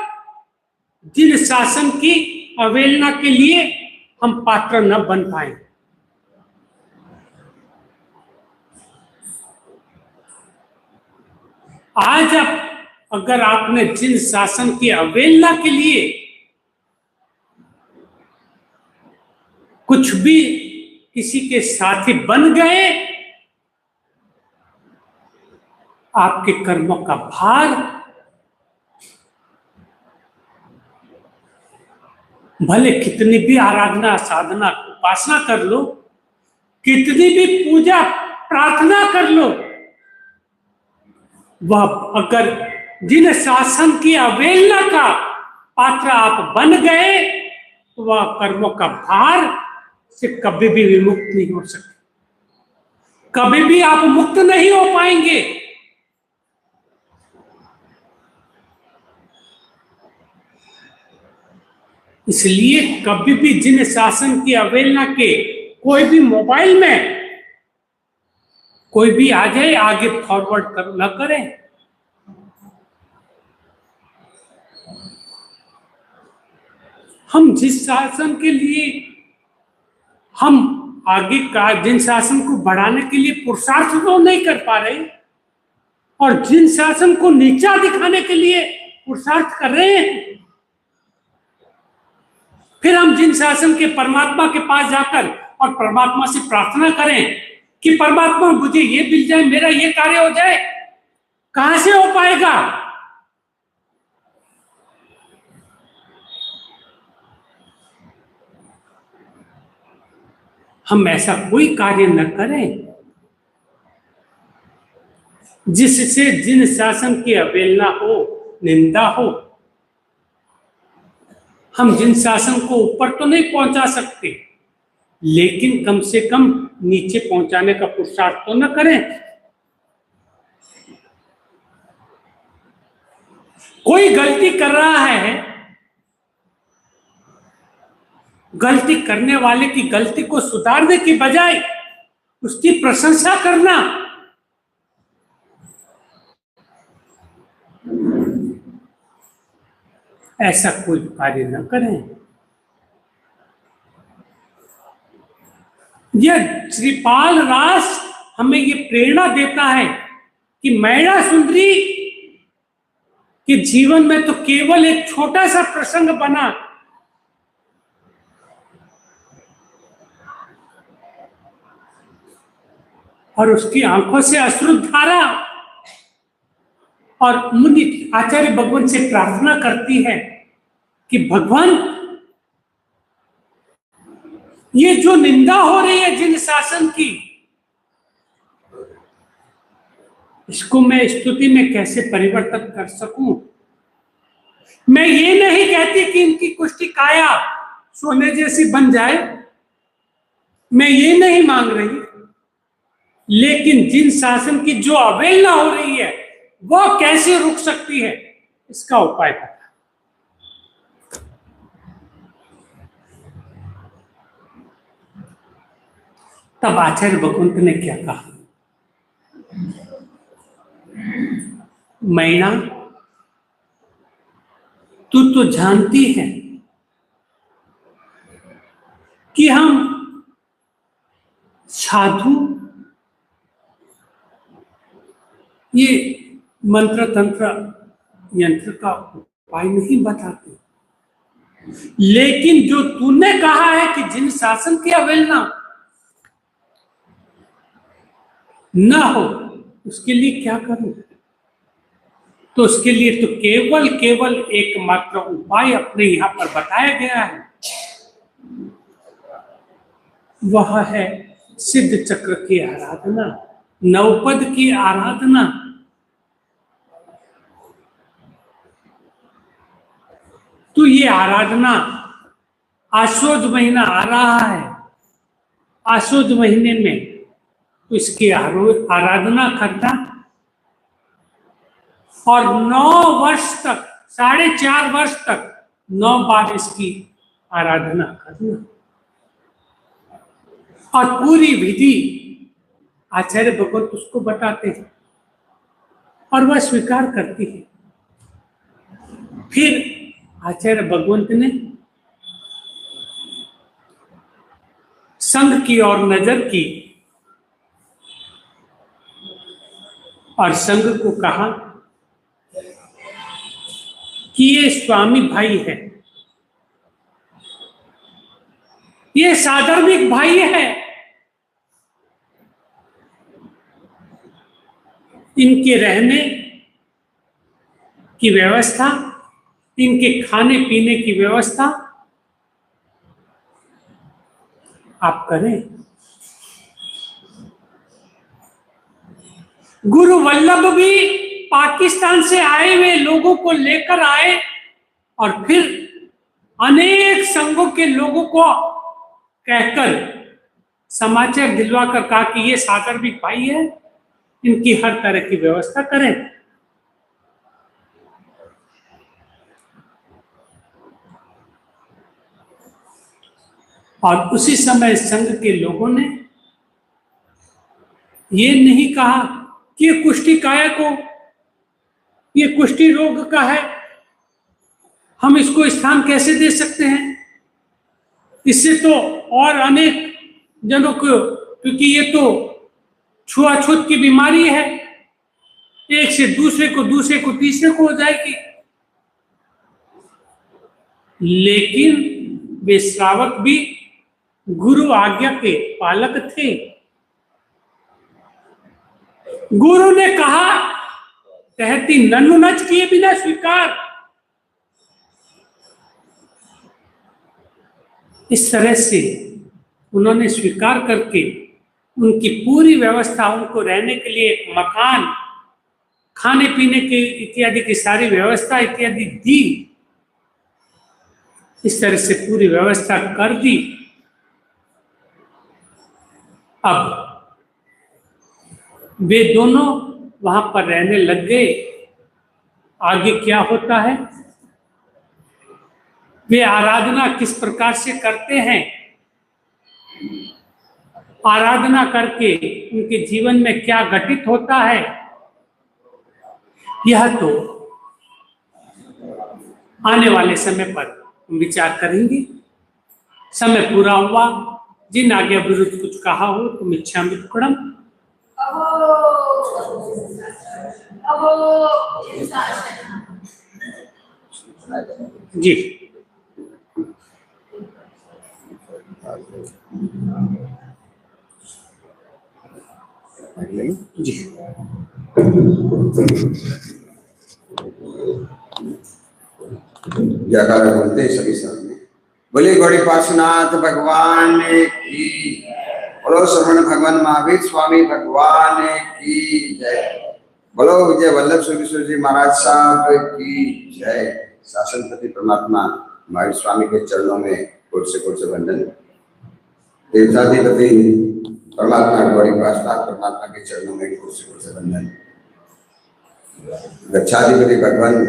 जिन शासन की अवहेलना के लिए हम पात्र न बन पाए। आज अगर आपने जिन शासन की अवहेलना के लिए कुछ भी किसी के साथी बन गए, आपके कर्मों का भार भले कितनी भी आराधना साधना उपासना कर लो, कितनी भी पूजा प्रार्थना कर लो, वह अगर जिन शासन की अवहेलना का पात्र आप बन गए, तो वह कर्मों का भार से कभी भी विमुक्त नहीं हो सकते, कभी भी आप मुक्त नहीं हो पाएंगे। इसलिए कभी भी जिन शासन की अवहेलना के कोई भी मोबाइल में कोई भी आ जाए, आगे फॉरवर्ड न करें। हम जिस शासन के लिए हम आगे का जिन शासन को बढ़ाने के लिए पुरुषार्थ तो नहीं कर पा रहे, और जिन शासन को नीचा दिखाने के लिए पुरुषार्थ कर रहे हैं, फिर हम जिन शासन के परमात्मा के पास जाकर और परमात्मा से प्रार्थना करें कि परमात्मा मुझे ये मिल जाए, मेरा ये कार्य हो जाए, कहां से हो पाएगा? हम ऐसा कोई कार्य न करें जिससे जिन शासन की अवहेलना हो, निंदा हो। हम जिन शासन को ऊपर तो नहीं पहुंचा सकते, लेकिन कम से कम नीचे पहुंचाने का पुरुषार्थ तो न करें। कोई गलती कर रहा है, गलती करने वाले की गलती को सुधारने की बजाय उसकी प्रशंसा करना, ऐसा कोई कार्य न करें। यह श्रीपाल रास हमें ये प्रेरणा देता है कि महिला सुंदरी के जीवन में तो केवल एक छोटा सा प्रसंग बना, और उसकी आंखों से अश्रुधारा, और मुनि आचार्य भगवान से प्रार्थना करती है कि भगवान ये जो निंदा हो रही है जिन शासन की, इसको मैं स्तुति में कैसे परिवर्तन कर सकूं? मैं ये नहीं कहती कि इनकी कुष्ठी काया सोने जैसी बन जाए, मैं ये नहीं मांग रही, लेकिन जिन शासन की जो अवहेलना हो रही है वो कैसे रुक सकती है, इसका उपाय बता। तब आचार्य भगवंत ने क्या कहा? मैना, तू तो जानती है कि हम साधु ये मंत्र तंत्र यंत्र का उपाय नहीं बताते, लेकिन जो तूने कहा है कि जिन शासन की अवहेलना न हो, उसके लिए क्या करूं? तो उसके लिए तो केवल एकमात्र उपाय अपने यहां पर बताया गया है, वह है सिद्ध चक्र की आराधना, नवपद की आराधना। तो ये आराधना, आशोज महीना आ रहा है, आशोज महीने में तो इसकी आराधना करना और 9 वर्ष तक, 4.5 वर्ष तक 9 बार इसकी आराधना करना, और पूरी विधि आचार्य भगवंत उसको बताते हैं और वह स्वीकार करती है। फिर आचार्य भगवंत ने संघ की ओर नजर की और संघ को कहा कि ये स्वामी भाई है, ये साधर्मिक भाई है, इनके रहने की व्यवस्था, इनके खाने पीने की व्यवस्था आप करें। गुरु वल्लभ भी पाकिस्तान से आए हुए लोगों को लेकर आए और फिर अनेक संघों के लोगों को कहकर समाचार दिलवाकर कहा कि ये साधर्मिक भाई है, इनकी हर तरह की व्यवस्था करें। और उसी समय संघ के लोगों ने ये नहीं कहा कि ये कुष्ठी काया को, ये कुष्ठी रोग का है, हम इसको स्थान कैसे दे सकते हैं, इससे तो और अनेक जनों को, क्योंकि ये तो छुआछूत की बीमारी है, एक से दूसरे को तीसरे को हो जाएगी। लेकिन वे श्रावक भी गुरु आज्ञा के पालक थे। गुरु ने कहा कहती नन्नु नच किए बिना स्वीकार। इस तरह से उन्होंने स्वीकार करके उनकी पूरी व्यवस्था, उनको रहने के लिए एक मकान, खाने पीने के इत्यादि की सारी व्यवस्था इत्यादि दी। इस तरह से पूरी व्यवस्था कर दी। अब वे दोनों वहां पर रहने लग गए। आगे क्या होता है, वे आराधना किस प्रकार से करते हैं, आराधना करके उनके जीवन में क्या घटित होता है, यह तो आने वाले समय पर हम विचार करेंगे। समय पूरा हुआ। जिन आज्ञा विरुद्ध कुछ कहा हो तो मिच्छामि दुक्कडम। जी जी जयकारा बोलते हैं सभी सामने। बोले गौड़ी पार्श्वनाथ भगवान की, बोलो श्रवण भगवान महावीर स्वामी भगवान की जय, बोलो विजय वल्लभ सुरेश्वर जी महाराज साहब की जय। शासनपति परमात्मा महावीर स्वामी के चरणों में कोट से वंदन। तीर्थाधिपति परमात्मा गौड़ी पार्श्वनाथ परमात्मा के चरणों में कोट से वंदन। गच्छाधिपति भगवान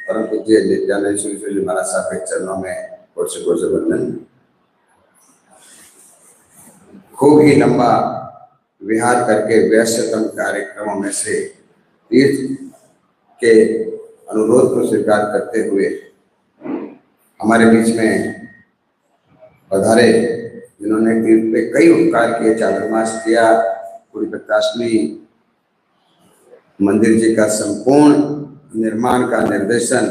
परम पूज्य नित्यानंद सुरेश्वर जी महाराज साहब के चरणों में कोट से वंदन। खूब ही लंबा विहार करके व्यस्ततम कार्यक्रमों में से तीर्थ के अनुरोध को स्वीकार करते हुए हमारे बीच में पधारे, जिन्होंने तीर्थ पे कई उपकार किए, चातुर्मास किया, पूरी प्रकाशनी मंदिर जी का संपूर्ण निर्माण का निर्देशन,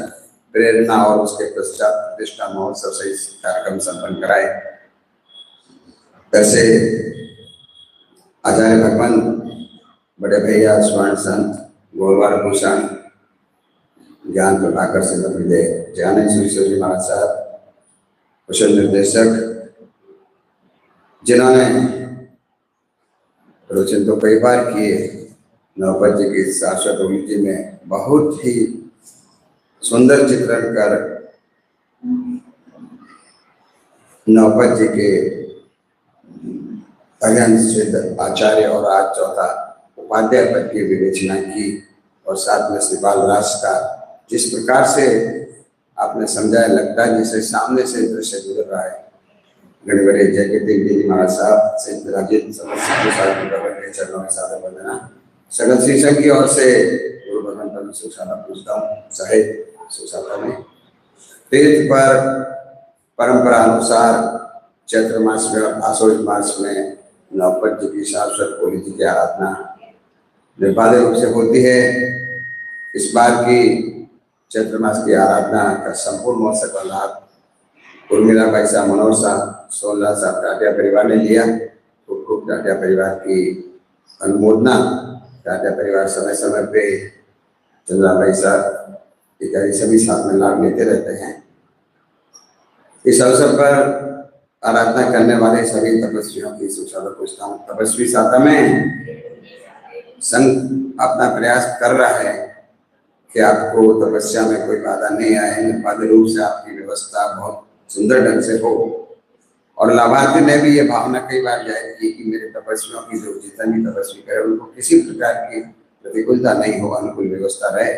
प्रेरणा और उसके पश्चात प्रतिष्ठा महोत्सव सहित कार्यक्रम संपन्न कराए। वैसे आचार्य भगवान बड़े भैया स्वर्ण संत गोलवार भूषण ज्ञान प्रभाकर से विजय ज्ञान सुरेश्वर जी महाराज साहब कुशल निर्देशक, जिन्होंने रोचन तो कई बार किए, नवपत जी की शाश्वत उन्नति में बहुत ही सुंदर चित्रण कर नवपत जी के अगन सिद्ध आचार्य और आज चौथा उपाध्याय पद की विवेचना की, और साथ में श्री बालराज का जिस प्रकार से आपने समझाया, लगता है जैसे सामने से दृश्य गुजर रहा है। गणवरे जयदेव जी महाराज साहब से राजित के चरणों में सादर वंदना। सगल श्री संघ की ओर से गुरु भगवान पर सुशाला पूछता हूँ, चाहे सुशाला में तीर्थ पर परंपरा अनुसार चैत्र मास में और आषाढ़ मास में नवपत जी की शाश्वत होली जी की आराधना निर्बाध रूप से होती है। इस बार की चैत्र मास की आराधना का संपूर्ण महोत्सव का लाभ उर्मिला भाई साहब, मनोहर साहब, सोनलाल साहब टाटिया परिवार ने लिया। खूब टाटिया परिवार की अनुमोदना। टाटिया परिवार समय समय पे चंद्रा भाई साहब इत्यादि सभी साथ में लाभ लेते रहते हैं। इस अवसर पर आराधना करने वाले सभी तपस्वियों की सुशाला पूछता हूँ। तपस्वी साथा में संघ अपना प्रयास कर रहा है कि आपको तपस्या में कोई बाधा नहीं आए, निर्बाध रूप से आपकी व्यवस्था बहुत सुंदर ढंग से हो, और लाभार्थी ने भी ये भावना कई बार जाहिर की कि मेरे तपस्वियों की जो जितनी तपस्वी करे उनको किसी प्रकार की प्रतिकूलता नहीं हो, अनुकूल व्यवस्था रहे।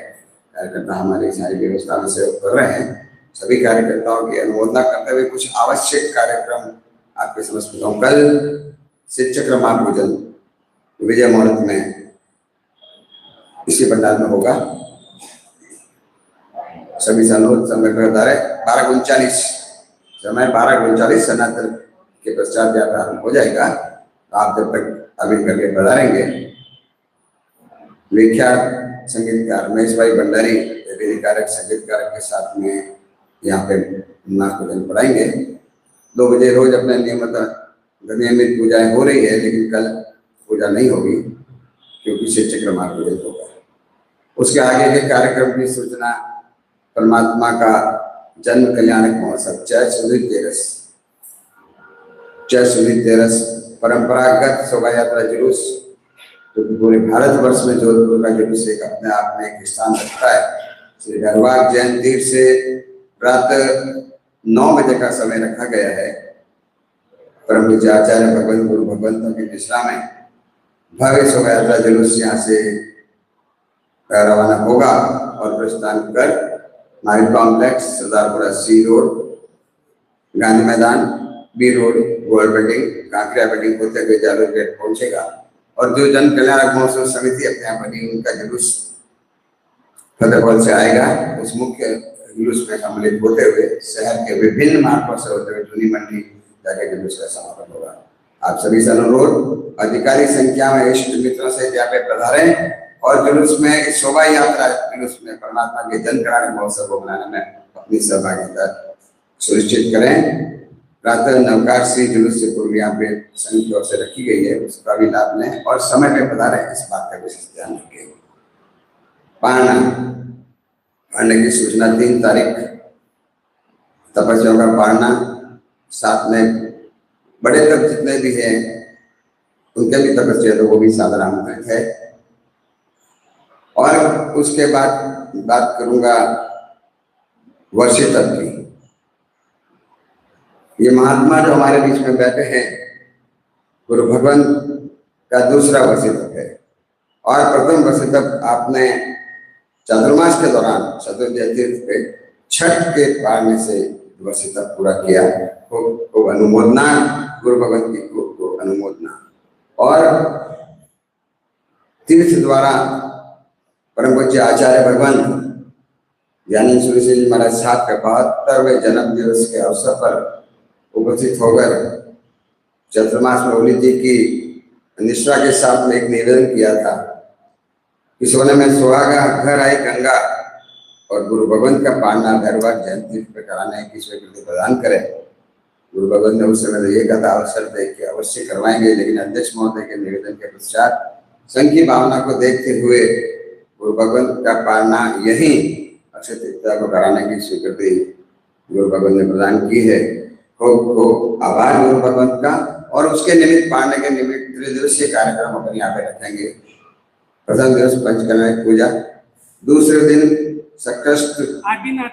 कार्यकर्ता हमारी सारी व्यवस्था में सहयोग कर रहे हैं। सभी कार्यकर्ताओं की अनुमोदना करते हुए कुछ आवश्यक कार्यक्रम आपके समझ में हूँ। कल शिव चक्र महापूजन विजय मुहूर्त में इसी पंडाल में होगा। सभी से अनुरोध समय 12:39 समय 12:39 सनातन के पश्चात या प्रारंभ हो जाएगा। तो आप जब तक अभी करके पधारेंगे। विख्यात संगीतकार महेश भाई भंडारी कारक संगीतकार के साथ में यहाँ पे नागपूजन पढ़ाएंगे। 2 बजे रोज अपने नियमित पूजाएं हो रही है, लेकिन कल पूजा नहीं होगी क्योंकि शिव चक्र महापूजन होगा। उसके आगे के कार्यक्रम की सूचना परमात्मा का जन्म कल्याणक महोत्सव चय सुधीर तेरस परंपरागत शोभा यात्रा जुलूस, जो कि पूरे भारतवर्ष में जोधपुर का जुलूस एक अपने आप में एक स्थान रखता है। श्री धरवाग जैन तीर्थ से प्रातः 9 बजे का समय रखा गया है। परम पूज्य आचार्य भगवान गुरु भगवंतों की निश्रा में भव्य शोभा यात्रा जुलूस यहाँ से रवाना होगा और प्रस्थान कर night complex, Sardarpura C road, Gandhi Maidan, B road, gold building, Kankaria building होते हुए जालूर गेट पहुंचेगा। और जो जन कल्याणक महोत्सव समिति अपने यहाँ बनी, उनका जुलूस फतेहपुर से आएगा। उस मुख्य जुलूस में सम्मिलित होते हुए शहर के विभिन्न मार्गों से होते हुए जूनी मंडी जाके जुलूस का समापन होगा। आप सभी से अनुरोध, अधिकारी संख्या में इष्ट मित्रों से यहाँ पे पधारें और जुलूस में शोभा यात्रा जुलूस में परमात्मा के जन कल्याण महोत्सव को मनाने में अपनी सहभागिता सुनिश्चित करें। प्रातः नवकार श्री जुलूस से पूर्व यहाँ पे संघ की ओर से रखी गई है, उसका भी लाभ लें और समय पे पधारें, इस बात का विशेष ध्यान रखें। पारना की सूचना 3 तारीख तपस्वियों का पारना साथ में बड़े तक जितने भी हैं उनके भी तपस्या तो वो भी सादर आमंत्रित है। और उसके बाद बात करूंगा वर्षी तप की। ये महात्मा जो हमारे बीच में बैठे हैं, गुरु भगवान का दूसरा वर्षी तप है। और प्रथम वर्षी तप आपने चातुर्मास के दौरान चतुर्दशी तीर्थ पे छठ के पारने से वर्षी तप पूरा किया। खूब अनुमोदना, गुरु भगवान की खूब अनुमोदना। और तीर्थ द्वारा परम पूज्य आचार्य भगवान ज्ञानेश्वर जी महाराज साहब के 72वें जन्म दिवस के अवसर पर उपस्थित होकर चतुर्मास में ओली जी की निष्ठा के साथ में एक निवेदन किया था कि सोने में सुहागा घर आई गंगा और गुरु भगवंत का पालना घर बार जयंती पे कराने की स्वीकृति प्रदान करे। गुरु भगवंत ने उस समय ये कथा अवसर देख के अवश्य करवाएंगे, लेकिन अध्यक्ष महोदय के निवेदन के पश्चात संघ की भावना को देखते हुए गुरु भगवंत का पालना यही अक्षय तृतीया को कराने की स्वीकृति गुरु भगवंत ने प्रदान की है। खूब आभार गुरु भगवंत का। और उसके निमित्त पालने के निमित्त त्रिदिवसीय कार्यक्रम अपन यहाँ पे रखेंगे। प्रथम दिवस पंचकल्याण पूजा, दूसरे दिन संकष्ट आदिनाथ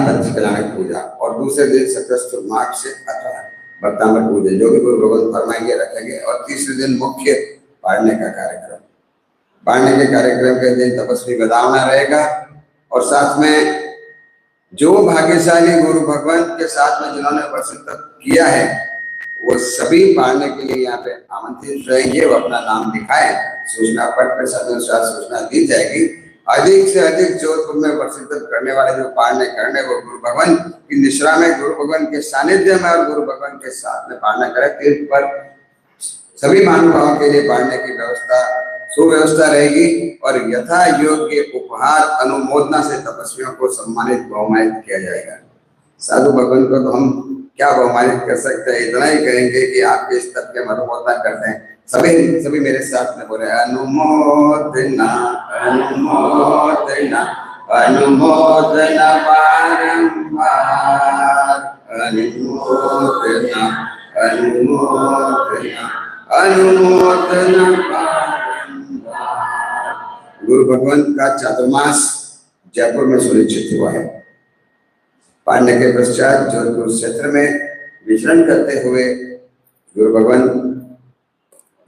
पंचकल्याण पूजा और दूसरे दिन संकष्ट माघ से भक्तामृत पूजा जो भी गुरु भगवंत फरमाएंगे रखेंगे। और तीसरे दिन मुख्य पालने का कार्यक्रम। पालने के कार्यक्रम के दिन तपस्वी बदावना रहेगा और साथ में जो भाग्यशाली गुरु भगवंत के साथ में जिन्होंने वर्षित तप किया है वो सभी पालने के लिए यहाँ पे आमंत्रित रहेंगे। वो अपना नाम दिखाए, सूचना पट पर अनुसार सूचना दी जाएगी। अधिक से अधिक जोधपुर में वर्षित करने वाले जो पालने करने वो गुरु भगवान की निश्रा में, गुरु भगवान के सानिध्य में और गुरु भगवान के साथ में पालना करें। तीर्थ पर सभी महानुभावों के लिए पालने की व्यवस्था सुव्यवस्था रहेगी और यथा योग्य उपहार अनुमोदना से तपस्वियों को सम्मानित बहुमानित किया जाएगा। साधु भगवान को तो हम क्या बहुमानित कर सकते हैं, इतना ही कहेंगे कि आपके इस तब के अनुमोदना करते हैं। सभी मेरे साथ में बोले अनुमोदना अनुमोदना अनुमोदना बारंबार अनुमोदना अनुमोदना अनुमोदना बारंबार। गुरु भगवान का चातुर्मास जयपुर में सुनिश्चित हुआ है। पालने के पश्चात जोधपुर क्षेत्र में विचरण करते हुए गुरु भगवान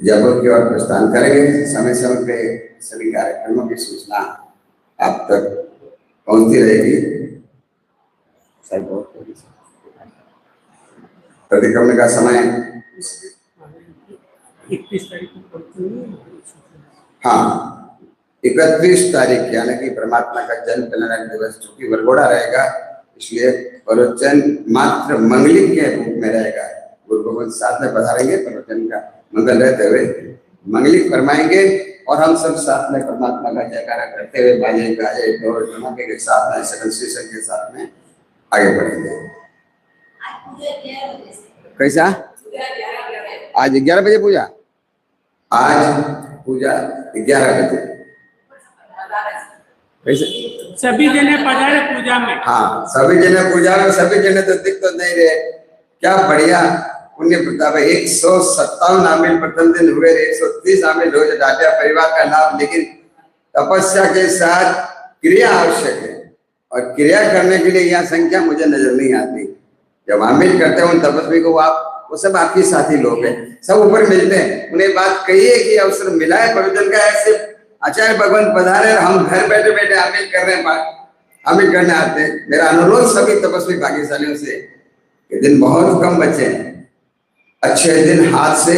जयपुर की ओर प्रस्थान करेंगे। समय समय पे सभी कार्यक्रमों की सूचना आप तक पहुंचती रहेगी। प्रतिक्रमण का समय 31 तारीख को, हाँ 31 तारीख यानी कि परमात्मा का जन्म कल्याण दिवस चूंकि वरघोड़ा रहेगा इसलिए प्रवचन मात्र मंगलिक के रूप में रहेगा। गुरु भगवान साथ में पधारेंगे, प्रवचन का मंगल रहते हुए मंगलिक फरमाएंगे और हम सब साथ में परमात्मा का जयकारा करते हुए बाजे गाजे ढोल ढमाके के साथ में सकल शीर्षक के साथ में आगे बढ़ेंगे। कैसा? आज 11 बजे पूजा, आज पूजा 11 बजे। कैसे? सभी जने पधारे पूजा में। हाँ सभी जने पूजा में, सभी जने तो दिख तो नहीं रहे। क्या बढ़िया पुण्य प्रताप है। 157 आमिल प्रथम दिन हुए, 130 आमिल हो डाटिया परिवार का लाभ। लेकिन तपस्या के साथ क्रिया आवश्यक है और क्रिया करने के लिए यहाँ संख्या मुझे नजर नहीं आती। जब आमिल करते हैं उन तपस्वी को वो सब आपके साथी लोग हैं, सब ऊपर मिलते हैं। उन्हें बात कहिए कि अवसर मिला है प्रवचन का, ऐसे आचार्य भगवान पधारे और हम घर बैठे बैठे आमिल कर रहे हैं, आमिल करने आते हैं। मेरा अनुरोध सभी तपस्वी भाग्यशालियों से, ये दिन बहुत कम बचे हैं, अच्छे दिन हाथ से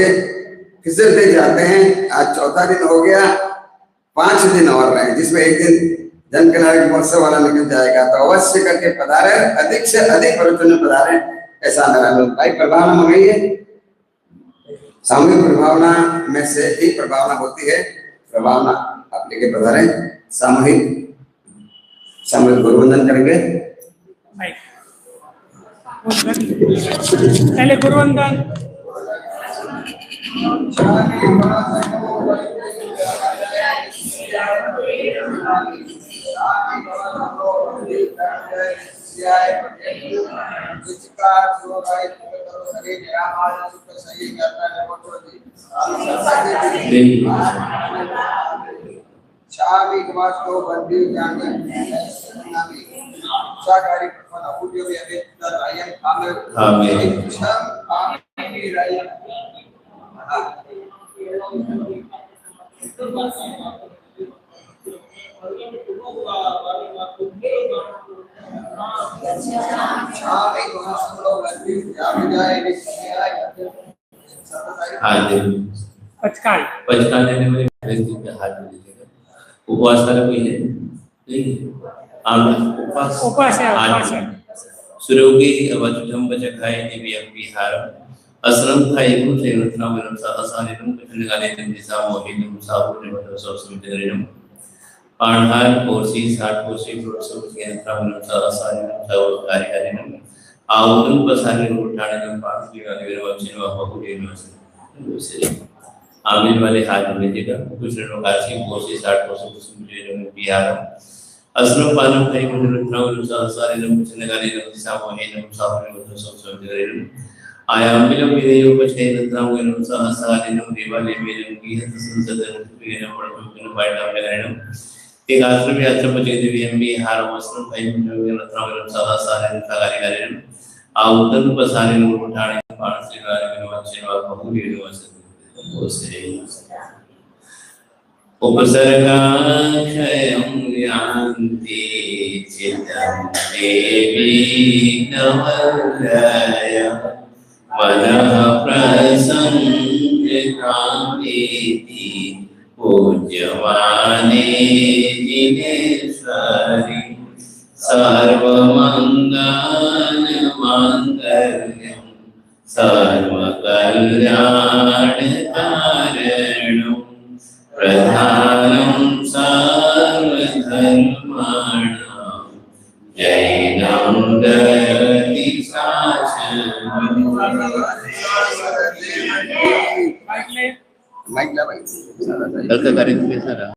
फिसलते जाते हैं। आज चौथा दिन हो गया, 5 दिन और रहे जिसमें एक दिन जन कल्याण महोत्सव वाला निकल जाएगा। तो अवश्य करके पधारे, अधिक से अधिक प्रवचन में पधारे, ऐसा मेरा अनुरोध। भाई प्रभावना मंगाइए, सामूहिक प्रभावना में से ही प्रभावना होती है। प्रभावना आप लेके पधारे, सामूहिक गुरुवंदन करेंगे। पहले गुरुवंदन। Shami Gamasto Bandi Jani Nami Sakari Pana Udio Yade Ryan Amir Amen. Sham Amir Ryan Shami Gamasto Bandi Jani Jani हाँ जी पचकाल पचका देने वाले व्यक्ति के हाथ में लीजिएगा। उपवास वाला कोई है नहीं उपवास है, उपवास है। सुरोगी अवधम बचखाय देवी विहार असरम खाय कुछ रत्ना वरम साहसानिरम कठिनगानेतम दिशा मोहिनम साहुरम सौसमितरिम पांढार कोसी 60 कोसी प्रोत्सव के रत्ना वरम साहसानिरम साहुकारिहरिम आउदम पसारिन उठाणिरम पांढी गानेरम चिनवा बहुदेव से आमिर वाले हाथ में लीजिएगा। कुछ काशी कोसी 60 कोसी बिहार असरम पानम खाई मुझे रत्ना वरम साहसानिरम कठिनगानेतम दिशा मोहिनम साहुरम सौसमितरिम आयामिलम विदेयो पछे रत्ना वरम साहसानिरम देवालय मेरम गीत संसदन प्रियम पड़तुन पाइडम लगायम एक आश्रम यात्रा पचे देवी एमबी हार वस्त्रम खाई मुझे रत्ना वरम साहसानिरम सागारिगारिम आउतन पसारिन उठाणे पाणसी गारिम वचनवा बहुवीर वसति ओसे उपसर्गाक्षयं यान्ति चित्तं देवी नवलय मनः प्रसन्नकामेति पूज्यमाने जिनेश्वरि सर्वमङ्गलमाङ्गल्यं सर्वकल्याणकारणं प्रधानं सर्वधर्माणां जैनं गति शासनम् Mike lah baik. कल का कार्यक्रम कैसा रहा?